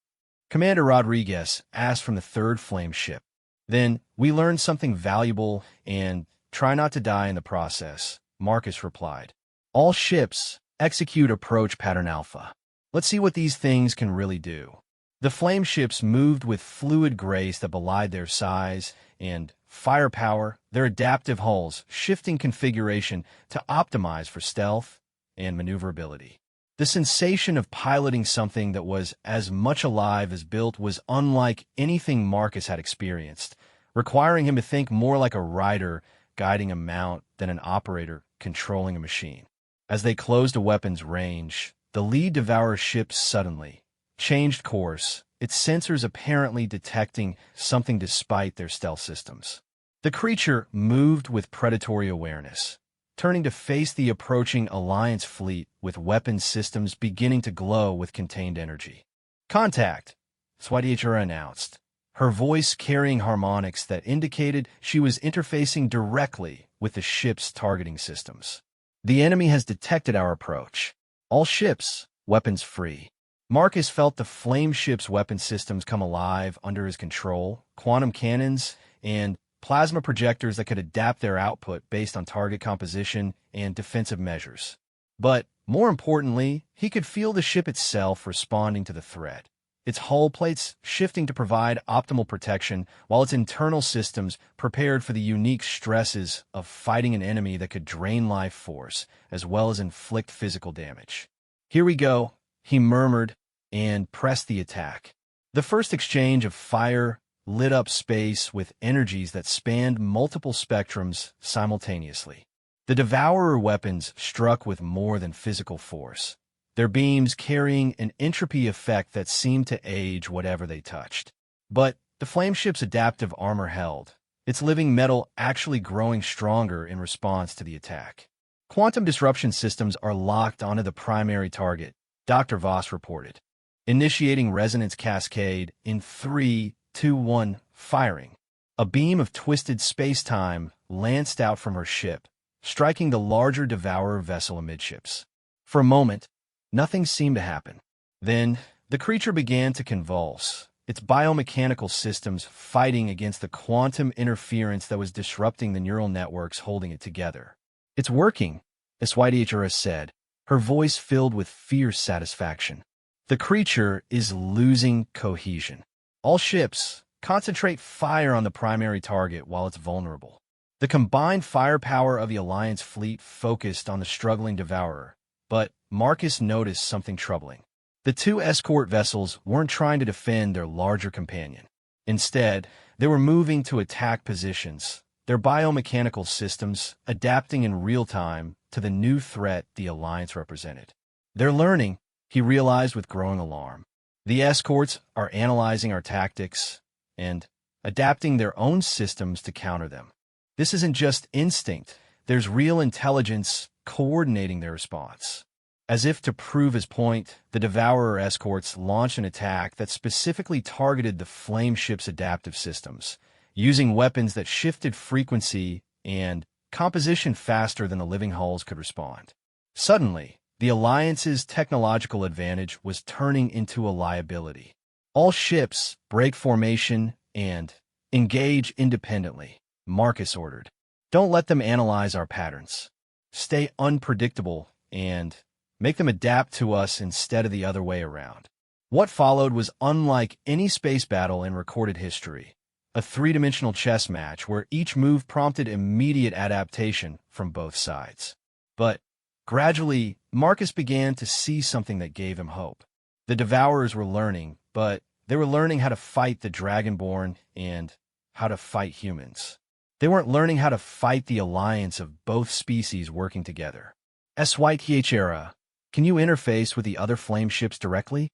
A: Commander Rodriguez asked from the 3rd flame ship, "then we learn something valuable and try not to die in the process," Marcus replied. "All ships execute approach pattern alpha. Let's see what these things can really do." The flame ships moved with fluid grace that belied their size and firepower, their adaptive hulls shifting configuration to optimize for stealth and maneuverability. The sensation of piloting something that was as much alive as built was unlike anything Marcus had experienced, requiring him to think more like a rider guiding a mount than an operator controlling a machine. As they closed a weapon's range, the lead Devourer ship suddenly changed course, its sensors apparently detecting something despite their stealth systems. The creature moved with predatory awareness, turning to face the approaching Alliance fleet with weapons systems beginning to glow with contained energy. "Contact," HFY announced, her voice carrying harmonics that indicated she was interfacing directly with the ship's targeting systems. "The enemy has detected our approach. All ships, weapons free." Marcus felt the flame ship's weapon systems come alive under his control, quantum cannons, and plasma projectors that could adapt their output based on target composition and defensive measures. But, more importantly, he could feel the ship itself responding to the threat, its hull plates shifting to provide optimal protection while its internal systems prepared for the unique stresses of fighting an enemy that could drain life force as well as inflict physical damage. "Here we go," he murmured, and pressed the attack. The first exchange of fire lit up space with energies that spanned multiple spectrums simultaneously. The Devourer weapons struck with more than physical force, their beams carrying an entropy effect that seemed to age whatever they touched. But the flameship's adaptive armor held, its living metal actually growing stronger in response to the attack. "Quantum disruption systems are locked onto the primary target," Dr. Voss reported. "Initiating resonance cascade in 3, 2, 1, firing." A beam of twisted space-time lanced out from her ship, striking the larger Devourer vessel amidships. For a moment, nothing seemed to happen. Then, the creature began to convulse, its biomechanical systems fighting against the quantum interference that was disrupting the neural networks holding it together. "It's working," HFY said, her voice filled with fierce satisfaction. "The creature is losing cohesion. All ships, concentrate fire on the primary target while it's vulnerable." The combined firepower of the Alliance fleet focused on the struggling Devourer, but Marcus noticed something troubling. The two escort vessels weren't trying to defend their larger companion. Instead, they were moving to attack positions, their biomechanical systems adapting in real time to the new threat the Alliance represented. "They're learning," he realized with growing alarm. "The escorts are analyzing our tactics and adapting their own systems to counter them. This isn't just instinct, there's real intelligence coordinating their response." As if to prove his point, the Devourer escorts launched an attack that specifically targeted the flame ship's adaptive systems, using weapons that shifted frequency and composition faster than the living hulls could respond. Suddenly, the Alliance's technological advantage was turning into a liability. "All ships, break formation and engage independently," Marcus ordered. "Don't let them analyze our patterns. Stay unpredictable and make them adapt to us instead of the other way around." What followed was unlike any space battle in recorded history, a three-dimensional chess match where each move prompted immediate adaptation from both sides. But gradually, Marcus began to see something that gave him hope. The Devourers were learning, but they were learning how to fight the Dragonborn and how to fight humans. They weren't learning how to fight the alliance of both species working together. "SYTHERA, can you interface with the other flame ships directly?"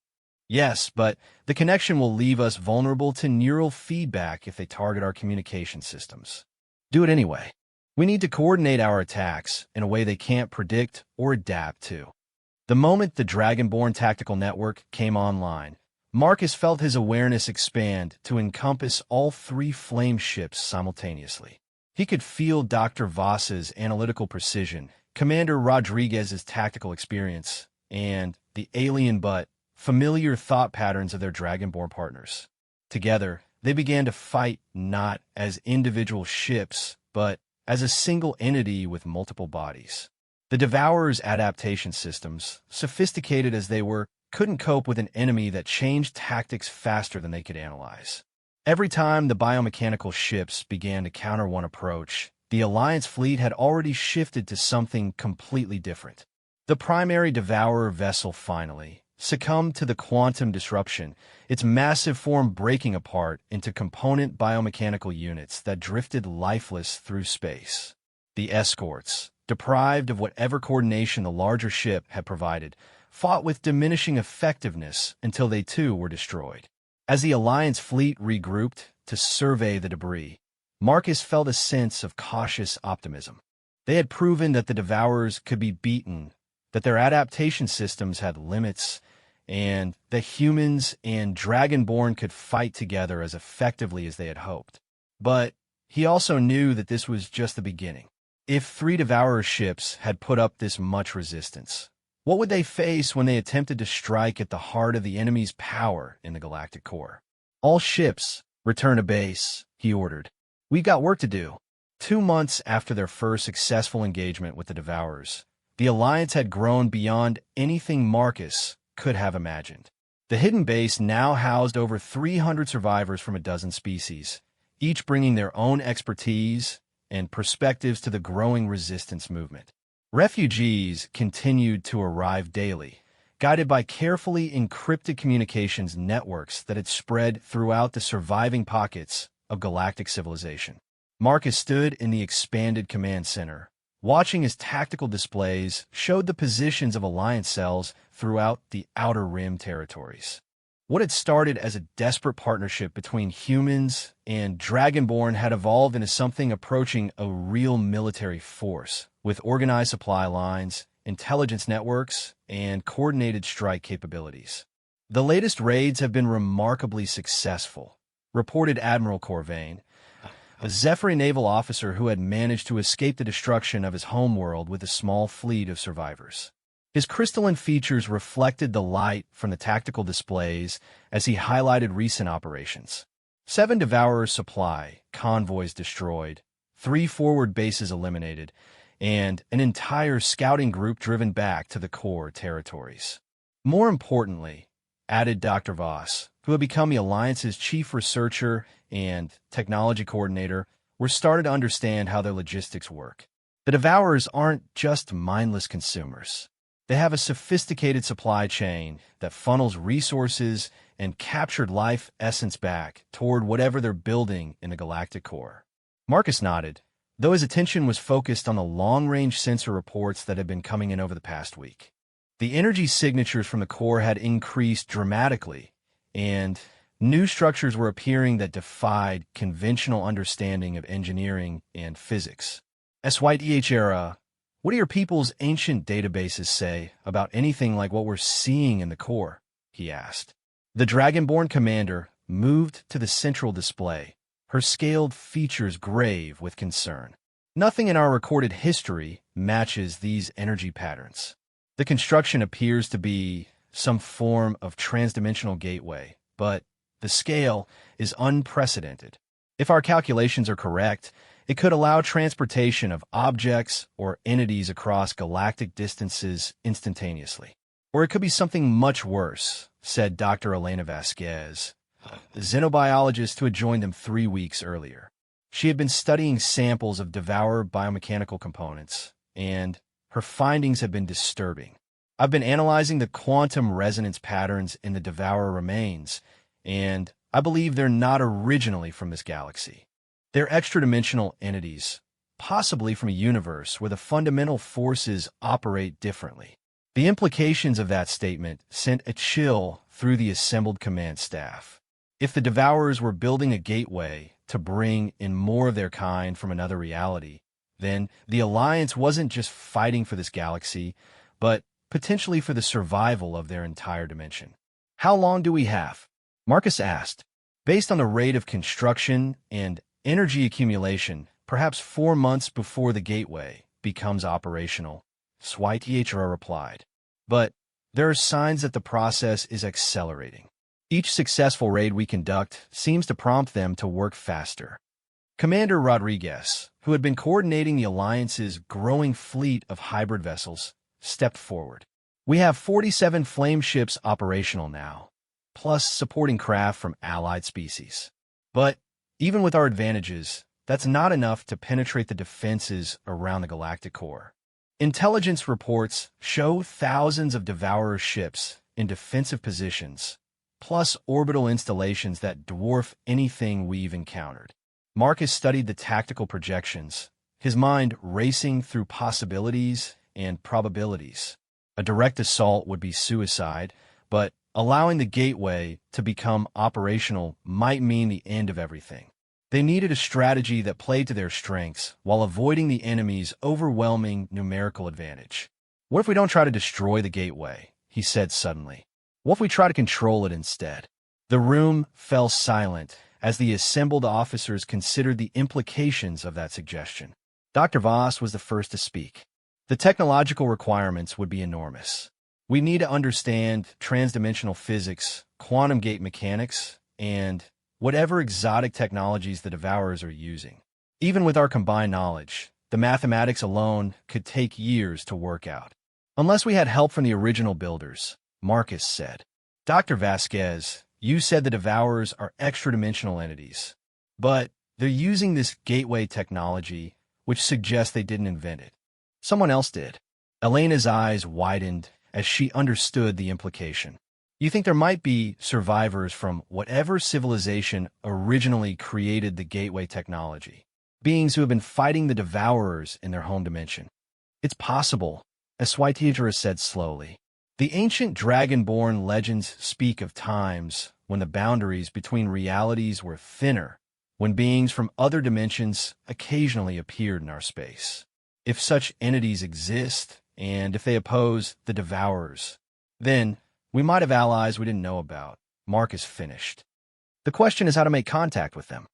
A: "Yes, but the connection will leave us vulnerable to neural feedback if they target our communication systems." "Do it anyway. We need to coordinate our attacks in a way they can't predict or adapt to." The moment the Dragonborn Tactical Network came online, Marcus felt his awareness expand to encompass all three flame ships simultaneously. He could feel Dr. Voss's analytical precision, Commander Rodriguez's tactical experience, and the alien but familiar thought patterns of their Dragonborn partners. Together, they began to fight not as individual ships, but as a single entity with multiple bodies. The Devourer's adaptation systems, sophisticated as they were, couldn't cope with an enemy that changed tactics faster than they could analyze. Every time the biomechanical ships began to counter one approach, the Alliance fleet had already shifted to something completely different. The primary Devourer vessel finally succumbed to the quantum disruption, its massive form breaking apart into component biomechanical units that drifted lifeless through space. The escorts, deprived of whatever coordination the larger ship had provided, fought with diminishing effectiveness until they too were destroyed. As the Alliance fleet regrouped to survey the debris, Marcus felt a sense of cautious optimism. They had proven that the Devourers could be beaten, that their adaptation systems had limits, and that humans and Dragonborn could fight together as effectively as they had hoped. But he also knew that this was just the beginning. If 3 Devourer ships had put up this much resistance, what would they face when they attempted to strike at the heart of the enemy's power in the galactic core? All ships, return to base, he ordered. We've got work to do. 2 months after their first successful engagement with the Devourers, the Alliance had grown beyond anything Marcus could have imagined. The hidden base now housed over 300 survivors from a dozen species, each bringing their own expertise and perspectives to the growing resistance movement. Refugees continued to arrive daily, guided by carefully encrypted communications networks that had spread throughout the surviving pockets of galactic civilization. Marcus stood in the expanded command center, watching as tactical displays showed the positions of Alliance cells throughout the Outer Rim territories. What had started as a desperate partnership between humans and Dragonborn had evolved into something approaching a real military force, with organized supply lines, intelligence networks, and coordinated strike capabilities. The latest raids have been remarkably successful, reported Admiral Corvain, a Zephyr naval officer who had managed to escape the destruction of his homeworld with a small fleet of survivors. His crystalline features reflected the light from the tactical displays as he highlighted recent operations. 7 Devourer supply convoys destroyed, 3 forward bases eliminated, and an entire scouting group driven back to the core territories. More importantly, added Dr. Voss, who had become the Alliance's chief researcher and technology coordinator, were started to understand how their logistics work. The Devourers aren't just mindless consumers. They have a sophisticated supply chain that funnels resources and captured life essence back toward whatever they're building in the galactic core. Marcus nodded, though his attention was focused on the long-range sensor reports that had been coming in over the past week. The energy signatures from the core had increased dramatically, and new structures were appearing that defied conventional understanding of engineering and physics. HFY, what do your people's ancient databases say about anything like what we're seeing in the core? He asked. The Dragonborn commander moved to the central display, her scaled features grave with concern. Nothing in our recorded history matches these energy patterns. The construction appears to be some form of transdimensional gateway, but the scale is unprecedented. If our calculations are correct, it could allow transportation of objects or entities across galactic distances instantaneously. Or it could be something much worse, said Dr. Elena Vasquez, the xenobiologist who had joined them 3 weeks earlier. She had been studying samples of Devourer biomechanical components, and her findings have been disturbing. I've been analyzing the quantum resonance patterns in the Devourer remains, and I believe they're not originally from this galaxy. They're extra-dimensional entities, possibly from a universe where the fundamental forces operate differently. The implications of that statement sent a chill through the assembled command staff. If the Devourers were building a gateway to bring in more of their kind from another reality, then the Alliance wasn't just fighting for this galaxy, but potentially for the survival of their entire dimension. How long do we have? Marcus asked. Based on the rate of construction and energy accumulation, perhaps 4 months before the gateway becomes operational, HFY replied. But there are signs that the process is accelerating. Each successful raid we conduct seems to prompt them to work faster. Commander Rodriguez, who had been coordinating the Alliance's growing fleet of hybrid vessels, stepped forward. We have 47 flame ships operational now, plus supporting craft from allied species. But even with our advantages, that's not enough to penetrate the defenses around the galactic core. Intelligence reports show thousands of Devourer ships in defensive positions, plus orbital installations that dwarf anything we've encountered. Marcus studied the tactical projections, his mind racing through possibilities and probabilities. A direct assault would be suicide, but Allowing the gateway to become operational might mean the end of everything. They needed a strategy that played to their strengths while avoiding the enemy's overwhelming numerical advantage. "What if we don't try to destroy the gateway?" he said suddenly. "What if we try to control it instead?" The room fell silent as the assembled officers considered the implications of that suggestion. Dr. Voss was the first to speak. "The technological requirements would be enormous. We need to understand transdimensional physics, quantum gate mechanics, and whatever exotic technologies the Devourers are using. Even with our combined knowledge, the mathematics alone could take years to work out. Unless we had help from the original builders," Marcus said. "Dr. Vasquez, you said the Devourers are extra-dimensional entities, but they're using this gateway technology, which suggests they didn't invent it. Someone else did." Elena's eyes widened as she understood the implication. "You think there might be survivors from whatever civilization originally created the gateway technology, beings who have been fighting the Devourers in their home dimension?" "It's possible," Aswitijara said slowly. "The ancient dragon-born legends speak of times when the boundaries between realities were thinner, when beings from other dimensions occasionally appeared in our space. If such entities exist, and if they oppose the Devourers, then we might have allies we didn't know about," Marcus finished. "The question is how to make contact with them."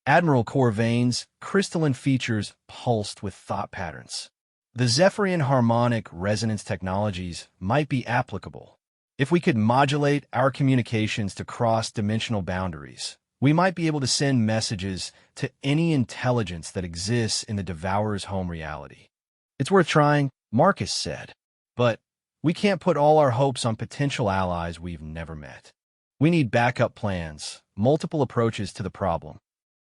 A: Admiral Corvain's crystalline features pulsed with thought patterns. "The Zephyrian harmonic resonance technologies might be applicable. If we could modulate our communications to cross-dimensional boundaries, we might be able to send messages to any intelligence that exists in the Devourer's home reality." "It's worth trying," Marcus said, "but we can't put all our hopes on potential allies we've never met. We need backup plans, multiple approaches to the problem."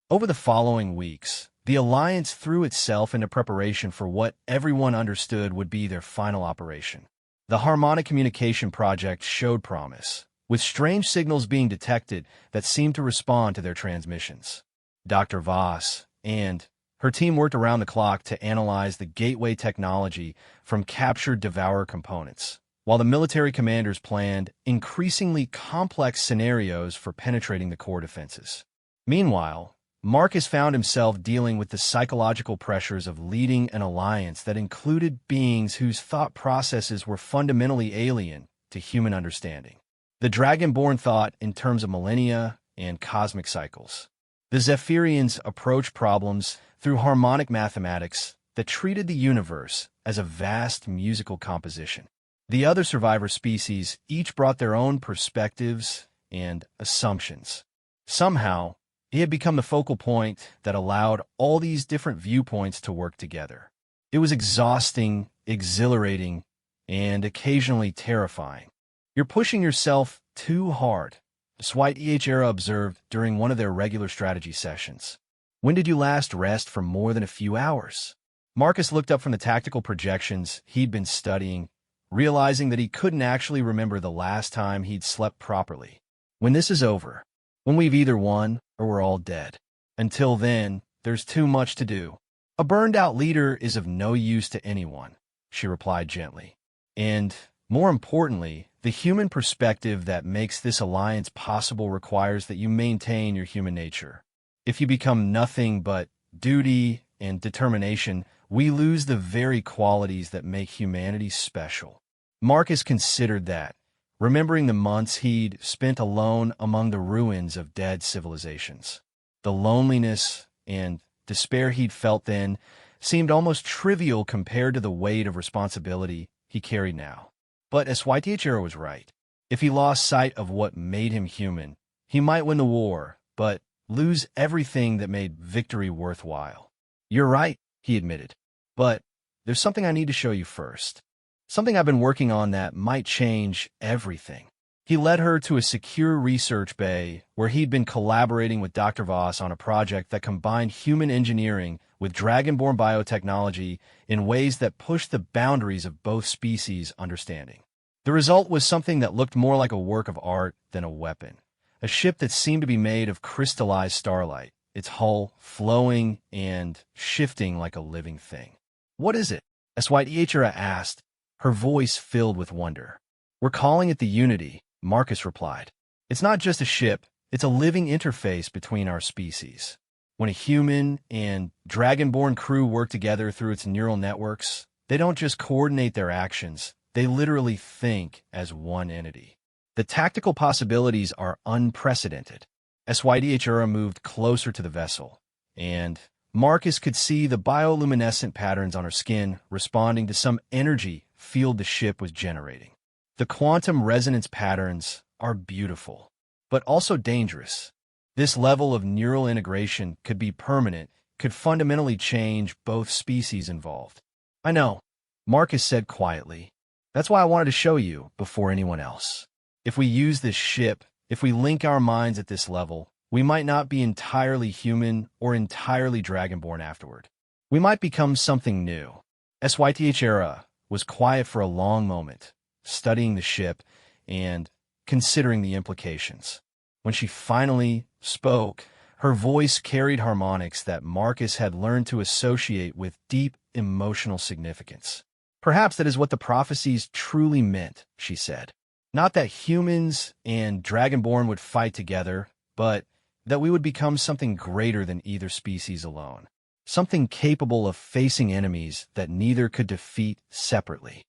A: Over the following weeks, the Alliance threw itself into preparation for what everyone understood would be their final operation. The Harmonic Communication Project showed promise, with strange signals being detected that seemed to respond to their transmissions. Dr. Voss and her team worked around the clock to analyze the gateway technology from captured Devourer components, while the military commanders planned increasingly complex scenarios for penetrating the core defenses. Meanwhile, Marcus found himself dealing with the psychological pressures of leading an alliance that included beings whose thought processes were fundamentally alien to human understanding. The Dragonborn thought in terms of millennia and cosmic cycles. The Zephyrians approached problems through harmonic mathematics that treated the universe as a vast musical composition. The other survivor species each brought their own perspectives and assumptions. Somehow, it had become the focal point that allowed all these different viewpoints to work together. It was exhausting, exhilarating, and occasionally terrifying. "You're pushing yourself too hard," Aswitijara observed during one of their regular strategy sessions. "When did you last rest for more than a few hours?" Marcus looked up from the tactical projections he'd been studying, realizing that he couldn't actually remember the last time he'd slept properly. "When this is over, when we've either won or we're all dead. Until then, there's too much to do. A burned-out leader is of no use to anyone," she replied gently. "And, more importantly, the human perspective that makes this alliance possible requires that you maintain your human nature. If you become nothing but duty and determination, we lose the very qualities that make humanity special." Marcus considered that, remembering the months he'd spent alone among the ruins of dead civilizations. The loneliness and despair he'd felt then seemed almost trivial compared to the weight of responsibility he carried now. But Aswitijara was right. If he lost sight of what made him human, he might win the war, but lose everything that made victory worthwhile. "You're right," he admitted. "But there's something I need to show you first. Something I've been working on that might change everything." He led her to a secure research bay where he'd been collaborating with Dr. Voss on a project that combined human engineering with dragonborn biotechnology in ways that pushed the boundaries of both species' understanding. The result was something that looked more like a work of art than a weapon. A ship that seemed to be made of crystallized starlight, its hull flowing and shifting like a living thing. "What is it?" Aswitijara asked, her voice filled with wonder. "We're calling it the Unity," Marcus replied. It's not just a ship, it's a living interface between our species. When a human and dragonborn crew work together through its neural networks, they don't just coordinate their actions, they literally think as one entity. The tactical possibilities are unprecedented. SYDHR moved closer to the vessel, and Marcus could see the bioluminescent patterns on her skin responding to some energy field the ship was generating. The quantum resonance patterns are beautiful, but also dangerous. This level of neural integration could be permanent, could fundamentally change both species involved. I know, Marcus said quietly. That's why I wanted to show you before anyone else. If we use this ship, if we link our minds at this level, we might not be entirely human or entirely dragonborn afterward. We might become something new. SYTHRA was quiet for a long moment, studying the ship and considering the implications. When she finally spoke, her voice carried harmonics that Marcus had learned to associate with deep emotional significance. Perhaps that is what the prophecies truly meant, she said. Not that humans and dragonborn would fight together, but that we would become something greater than either species alone. Something capable of facing enemies that neither could defeat separately.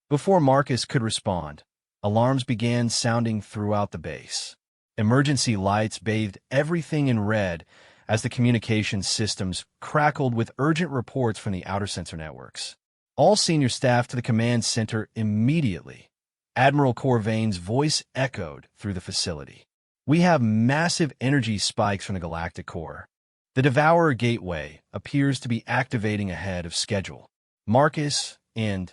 A: Before Marcus could respond, alarms began sounding throughout the base. Emergency lights bathed everything in red as the communications systems crackled with urgent reports from the outer sensor networks. All senior staff to the command center immediately. Admiral Corvain's voice echoed through the facility. We have massive energy spikes from the galactic core. The Devourer Gateway appears to be activating ahead of schedule. Marcus and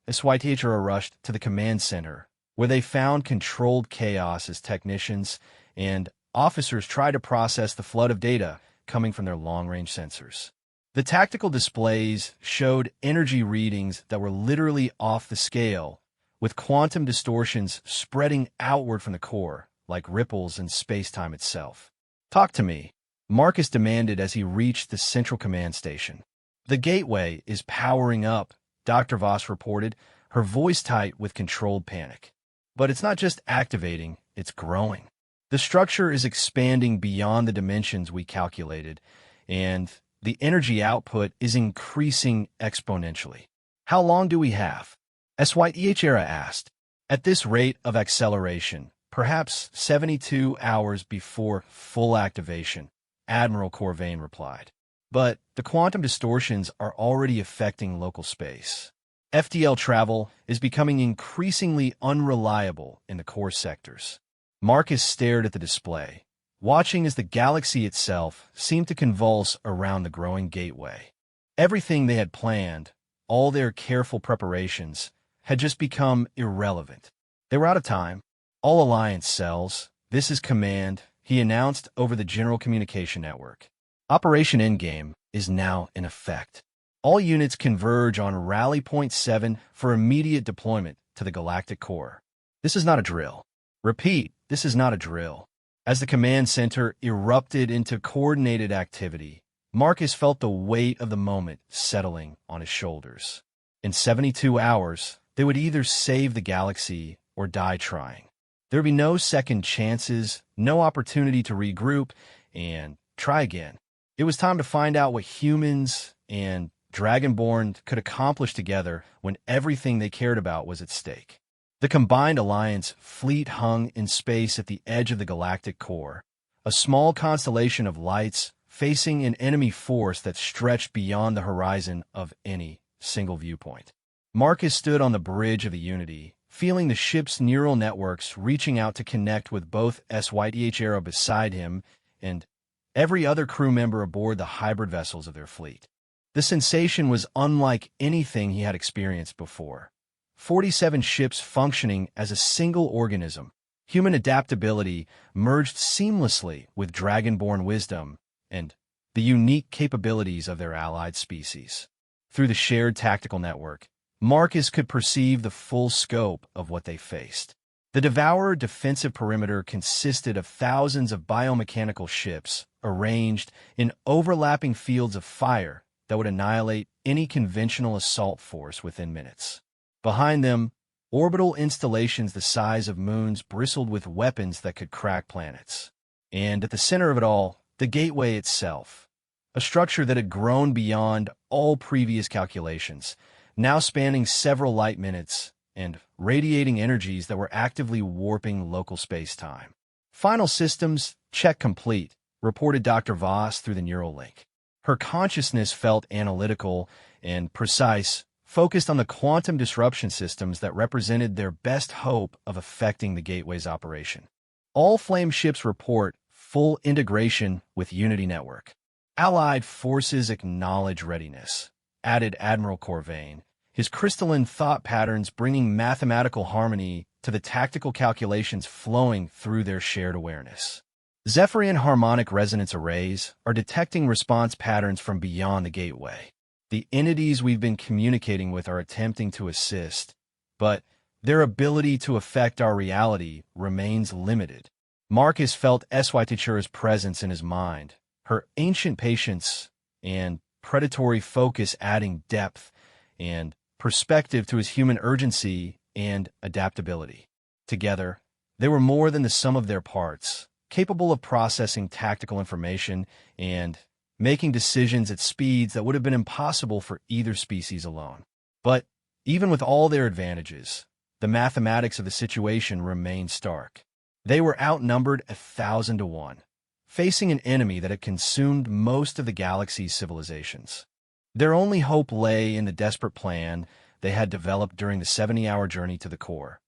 A: SYTHR rushed to the command center, where they found controlled chaos as technicians and officers tried to process the flood of data coming from their long-range sensors. The tactical displays showed energy readings that were literally off the scale, with quantum distortions spreading outward from the core, like ripples in space-time itself. Talk to me, Marcus demanded as he reached the central command station. The gateway is powering up, Dr. Voss reported, her voice tight with controlled panic. But it's not just activating, it's growing. The structure is expanding beyond the dimensions we calculated, and the energy output is increasing exponentially. How long do we have? SYTHRA asked. At this rate of acceleration, perhaps 72 hours before full activation, Admiral Corvain replied. But the quantum distortions are already affecting local space. FTL travel is becoming increasingly unreliable in the core sectors. Marcus stared at the display, watching as the galaxy itself seemed to convulse around the growing gateway. Everything they had planned, all their careful preparations, had just become irrelevant. They were out of time. All Alliance cells, this is command, he announced over the General Communication Network. Operation Endgame is now in effect. All units converge on Rally Point 7 for immediate deployment to the galactic core. This is not a drill. Repeat, this is not a drill. As the command center erupted into coordinated activity, Marcus felt the weight of the moment settling on his shoulders. In 72 hours, they would either save the galaxy or die trying. There would be no second chances, no opportunity to regroup and try again. It was time to find out what humans and Dragonborn could accomplish together when everything they cared about was at stake. The combined Alliance fleet hung in space at the edge of the galactic core, a small constellation of lights facing an enemy force that stretched beyond the horizon of any single viewpoint. Marcus stood on the bridge of the Unity, feeling the ship's neural networks reaching out to connect with both SYTHRA beside him and every other crew member aboard the hybrid vessels of their fleet. The sensation was unlike anything he had experienced before. 47 ships functioning as a single organism, human adaptability merged seamlessly with dragonborn wisdom and the unique capabilities of their allied species. Through the shared tactical network, Marcus could perceive the full scope of what they faced. The Devourer defensive perimeter consisted of thousands of biomechanical ships arranged in overlapping fields of fire that would annihilate any conventional assault force within minutes. Behind them, Orbital installations the size of moons bristled with weapons that could crack planets. And at the center of it all, the gateway itself, a structure that had grown beyond all previous calculations, now spanning several light minutes and radiating energies that were actively warping local space-time. Final systems, check complete, reported Dr. Voss through the neural link. Her consciousness felt analytical and precise, focused on the quantum disruption systems that represented their best hope of affecting the gateway's operation. All flame ships report full integration with Unity Network. Allied forces acknowledge readiness, added Admiral Corvain, his crystalline thought patterns bringing mathematical harmony to the tactical calculations flowing through their shared awareness. Zephyrian harmonic resonance arrays are detecting response patterns from beyond the gateway. The entities we've been communicating with are attempting to assist, but their ability to affect our reality remains limited. Marcus felt HFY Tachura's presence in his mind, her ancient patience and predatory focus adding depth and perspective to his human urgency and adaptability. Together, they were more than the sum of their parts, capable of processing tactical information and making decisions at speeds that would have been impossible for either species alone. But even with all their advantages, the mathematics of the situation remained stark. They were outnumbered 1,000 to 1, facing an enemy that had consumed most of the galaxy's civilizations. Their only hope lay in the desperate plan they had developed during the 70-hour journey to the core.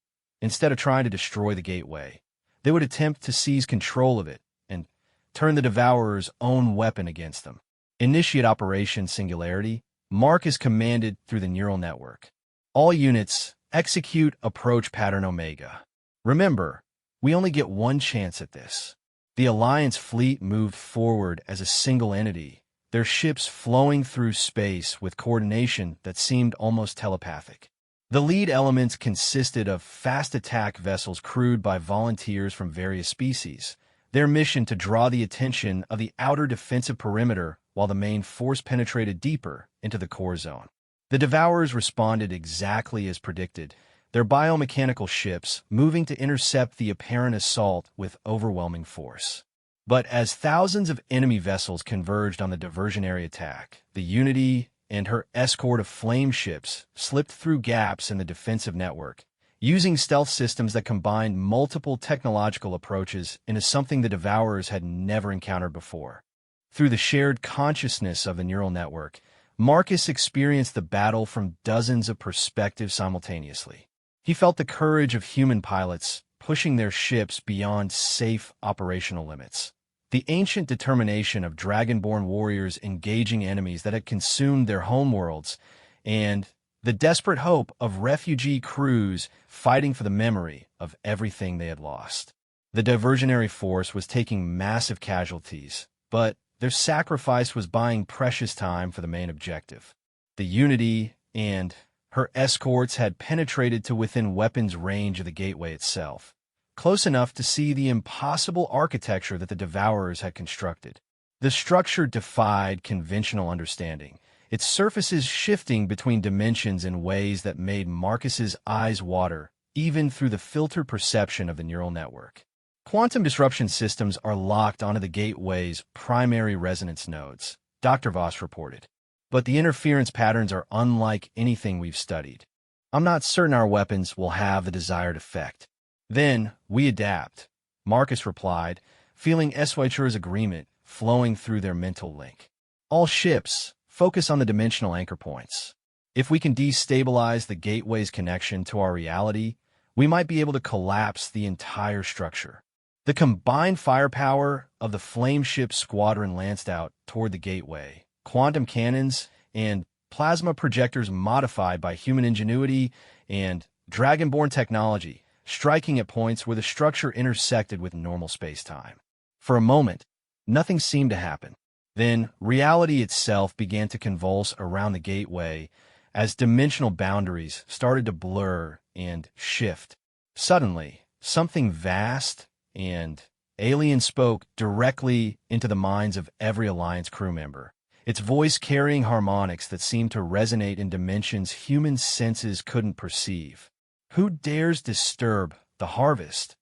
A: Instead of trying to destroy the gateway, they would attempt to seize control of it and turn the Devourer's own weapon against them. Initiate Operation Singularity, Marcus commanded through the neural network. All units, execute approach pattern Omega. Remember, we only get one chance at this. The Alliance fleet moved forward as a single entity, their ships flowing through space with coordination that seemed almost telepathic. The lead elements consisted of fast attack vessels crewed by volunteers from various species, their mission to draw the attention of the outer defensive perimeter while the main force penetrated deeper into the core zone. The Devourers responded exactly as predicted, their biomechanical ships moving to intercept the apparent assault with overwhelming force. But as thousands of enemy vessels converged on the diversionary attack, the Unity and her escort of flame ships slipped through gaps in the defensive network, using stealth systems that combined multiple technological approaches into something the Devourers had never encountered before. Through the shared consciousness of the neural network, Marcus experienced the battle from dozens of perspectives simultaneously. He felt the courage of human pilots pushing their ships beyond safe operational limits, the ancient determination of dragonborn warriors engaging enemies that had consumed their homeworlds, and the desperate hope of refugee crews fighting for the memory of everything they had lost. The diversionary force was taking massive casualties, but their sacrifice was buying precious time for the main objective. The Unity and her escorts had penetrated to within weapons range of the gateway itself, close enough to see the impossible architecture that the Devourers had constructed. The structure defied conventional understanding, its surfaces shifting between dimensions in ways that made Marcus's eyes water, even through the filtered perception of the neural network. Quantum disruption systems are locked onto the gateway's primary resonance nodes, Dr. Voss reported. But the interference patterns are unlike anything we've studied. I'm not certain our weapons will have the desired effect. Then, we adapt, Marcus replied, feeling HFY's agreement flowing through their mental link. All ships, focus on the dimensional anchor points. If we can destabilize the gateway's connection to our reality, we might be able to collapse the entire structure. The combined firepower of the flame ship squadron lanced out toward the gateway, quantum cannons, and plasma projectors modified by human ingenuity and dragonborn technology, striking at points where the structure intersected with normal space-time. For a moment, nothing seemed to happen. Then, reality itself began to convulse around the gateway as dimensional boundaries started to blur and shift. Suddenly, something vast and alien spoke directly into the minds of every Alliance crew member, its voice carrying harmonics that seemed to resonate in dimensions human senses couldn't perceive. Who dares disturb the harvest?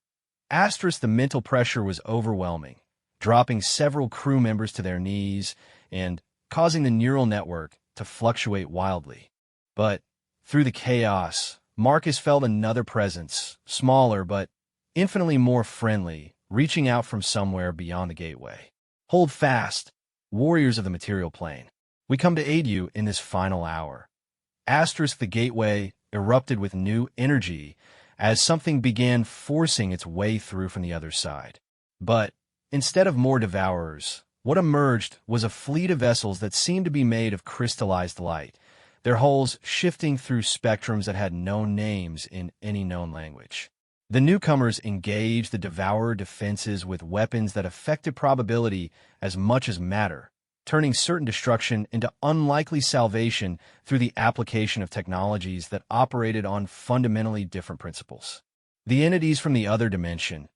A: Asterisk, the mental pressure was overwhelming, dropping several crew members to their knees and causing the neural network to fluctuate wildly. But through the chaos, Marcus felt another presence, smaller but infinitely more friendly, reaching out from somewhere beyond the gateway. Hold fast, warriors of the material plane. We come to aid you in this final hour. Asterisk, the gateway erupted with new energy as something began forcing its way through from the other side. But instead of more devourers, what emerged was a fleet of vessels that seemed to be made of crystallized light, their hulls shifting through spectrums that had no names in any known language. The newcomers engaged the devourer defenses with weapons that affected probability as much as matter, turning certain destruction into unlikely salvation through the application of technologies that operated on fundamentally different principles. The entities from the other dimension,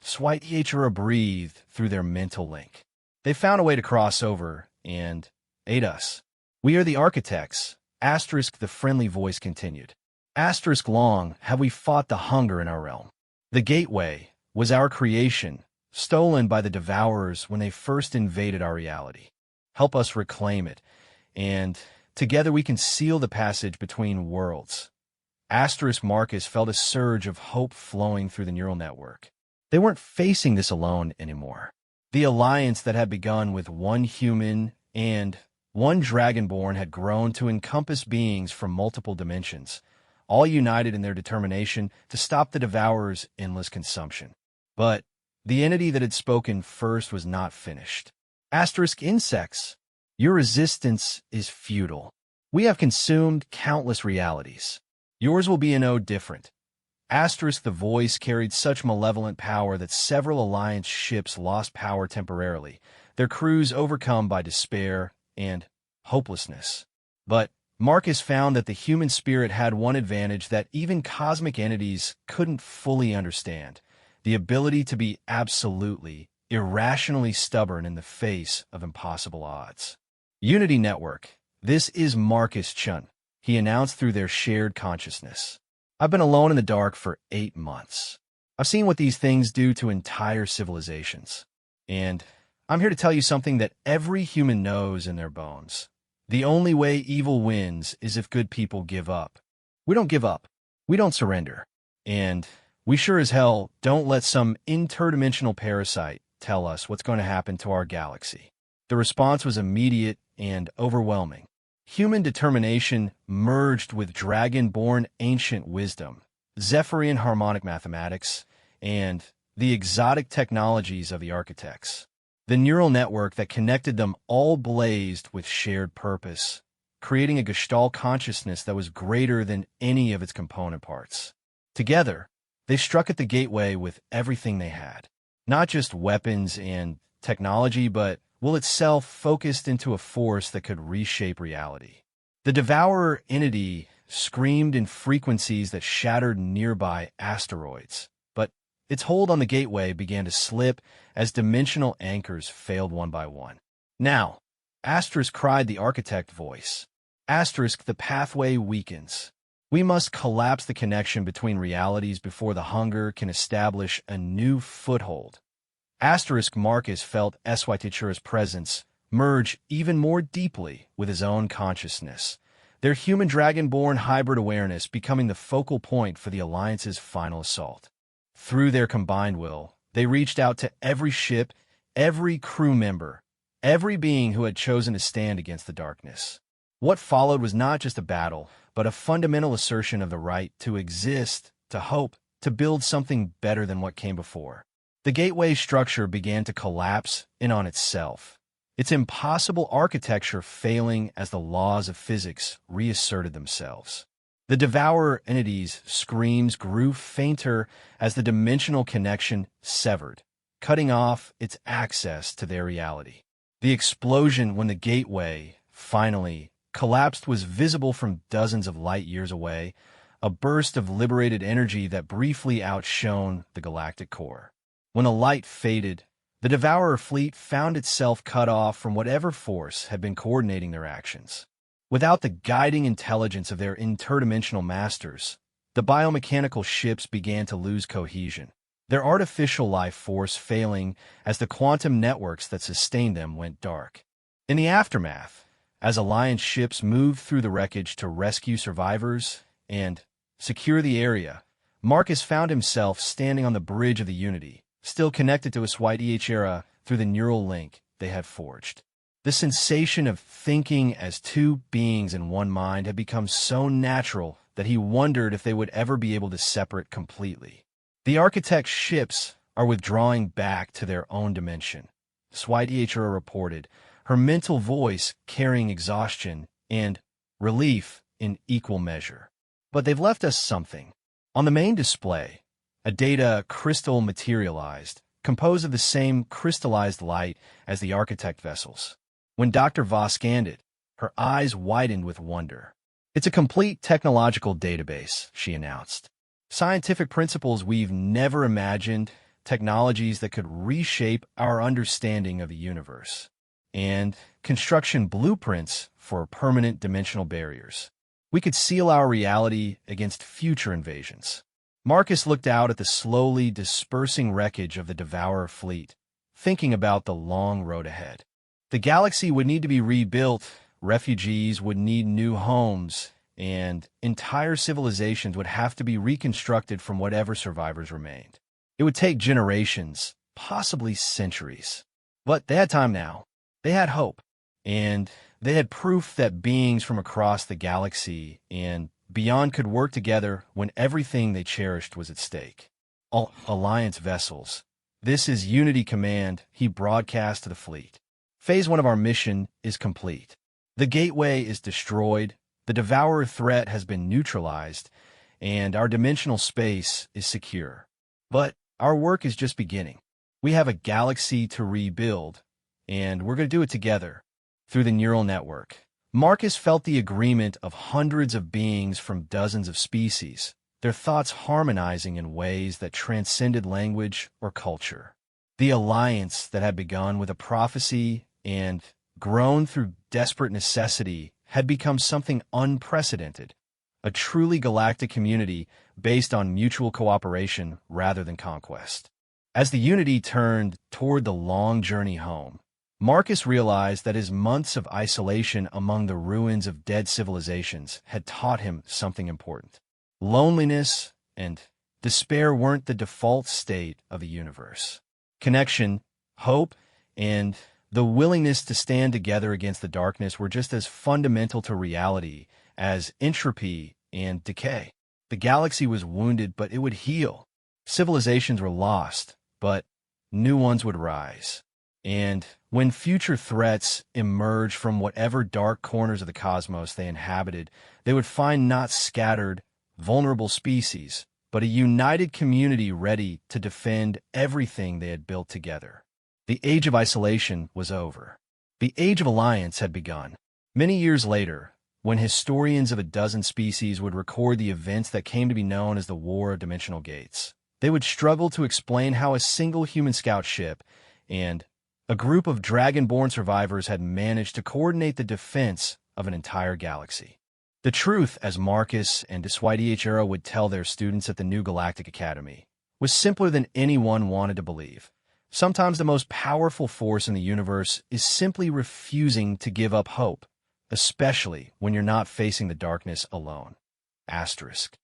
A: HFY, breathed through their mental link. They found a way to cross over and aid us. We are the architects, asterisk, the friendly voice continued. Asterisk, long have we fought the hunger in our realm. The gateway was our creation, stolen by the devourers when they first invaded our reality. Help us reclaim it, and together we can seal the passage between worlds. Asterisk, Marcus felt a surge of hope flowing through the neural network. They weren't facing this alone anymore. The alliance that had begun with one human and one dragonborn had grown to encompass beings from multiple dimensions, all united in their determination to stop the devourer's endless consumption. But the entity that had spoken first was not finished. Asterisk, insects, your resistance is futile. We have consumed countless realities. Yours will be no different. Asterisk, the voice carried such malevolent power that several Alliance ships lost power temporarily, their crews overcome by despair and hopelessness. But Marcus found that the human spirit had one advantage that even cosmic entities couldn't fully understand: the ability to be absolutely, irrationally stubborn in the face of impossible odds. Unity Network, this is Marcus Chun, he announced through their shared consciousness. I've been alone in the dark for 8 months. I've seen what these things do to entire civilizations. And I'm here to tell you something that every human knows in their bones. The only way evil wins is if good people give up. We don't give up. We don't surrender. And we sure as hell don't let some interdimensional parasite tell us what's going to happen to our galaxy. The response was immediate and overwhelming. Human determination merged with dragon-born ancient wisdom, Zephyrian harmonic mathematics, and the exotic technologies of the architects. The neural network that connected them all blazed with shared purpose, creating a Gestalt consciousness that was greater than any of its component parts. Together, they struck at the gateway with everything they had. Not just weapons and technology, but will itself focused into a force that could reshape reality. The devourer entity screamed in frequencies that shattered nearby asteroids, but its hold on the gateway began to slip as dimensional anchors failed one by one. Now, asterisk, cried the architect voice. Asterisk, the pathway weakens. We must collapse the connection between realities before the hunger can establish a new foothold. Asterisk, Marcus felt HFY's presence merge even more deeply with his own consciousness, their human dragonborn hybrid awareness becoming the focal point for the Alliance's final assault. Through their combined will, they reached out to every ship, every crew member, every being who had chosen to stand against the darkness. What followed was not just a battle, but a fundamental assertion of the right to exist, to hope, to build something better than what came before. The gateway structure began to collapse in on itself, its impossible architecture failing as the laws of physics reasserted themselves. The devourer entity's screams grew fainter as the dimensional connection severed, cutting off its access to their reality. The explosion when the gateway finally collapsed was visible from dozens of light years away, a burst of liberated energy that briefly outshone the galactic core. When the light faded, the Devourer fleet found itself cut off from whatever force had been coordinating their actions. Without the guiding intelligence of their interdimensional masters, The biomechanical ships began to lose cohesion, their artificial life force failing as the quantum networks that sustained them went dark. In the aftermath, as Alliance ships moved through the wreckage to rescue survivors and secure the area, Marcus found himself standing on the bridge of the Unity, still connected to HFY through the neural link they had forged. The sensation of thinking as two beings in one mind had become so natural that he wondered if they would ever be able to separate completely. The architect's ships are withdrawing back to their own dimension, HFY reported, her mental voice carrying exhaustion and relief in equal measure. But they've left us something. On the main display, a data crystal materialized, composed of the same crystallized light as the architect vessels. When Dr. Voss scanned it, her eyes widened with wonder. "It's a complete technological database," she announced. "Scientific principles we've never imagined, technologies that could reshape our understanding of the universe, and construction blueprints for permanent dimensional barriers. We could seal our reality against future invasions." Marcus looked out at the slowly dispersing wreckage of the Devourer fleet, thinking about the long road ahead. The galaxy would need to be rebuilt, refugees would need new homes, and entire civilizations would have to be reconstructed from whatever survivors remained. It would take generations, possibly centuries. But they had time now. They had hope. And they had proof that beings from across the galaxy and beyond could work together when everything they cherished was at stake. All Alliance vessels. "This is Unity Command," he broadcast to the fleet. "Phase 1 of our mission is complete. The gateway is destroyed, the Devourer threat has been neutralized, and our dimensional space is secure. But our work is just beginning. We have a galaxy to rebuild, and we're going to do it together." Through the neural network, Marcus felt the agreement of hundreds of beings from dozens of species, their thoughts harmonizing in ways that transcended language or culture. The alliance that had begun with a prophecy and grown through desperate necessity had become something unprecedented, a truly galactic community based on mutual cooperation rather than conquest. As the Unity turned toward the long journey home, Marcus realized that his months of isolation among the ruins of dead civilizations had taught him something important. Loneliness and despair weren't the default state of the universe. Connection, hope, and the willingness to stand together against the darkness were just as fundamental to reality as entropy and decay. The galaxy was wounded, but it would heal. Civilizations were lost, but new ones would rise. And when future threats emerged from whatever dark corners of the cosmos they inhabited, they would find not scattered, vulnerable species, but a united community ready to defend everything they had built together. The age of isolation was over. The age of alliance had begun. Many years later, when historians of a dozen species would record the events that came to be known as the War of Dimensional Gates, they would struggle to explain how a single human scout ship and a group of dragon-born survivors had managed to coordinate the defense of an entire galaxy. The truth, as Marcus and HFY would tell their students at the New Galactic Academy, was simpler than anyone wanted to believe. Sometimes the most powerful force in the universe is simply refusing to give up hope, especially when you're not facing the darkness alone. Asterisk.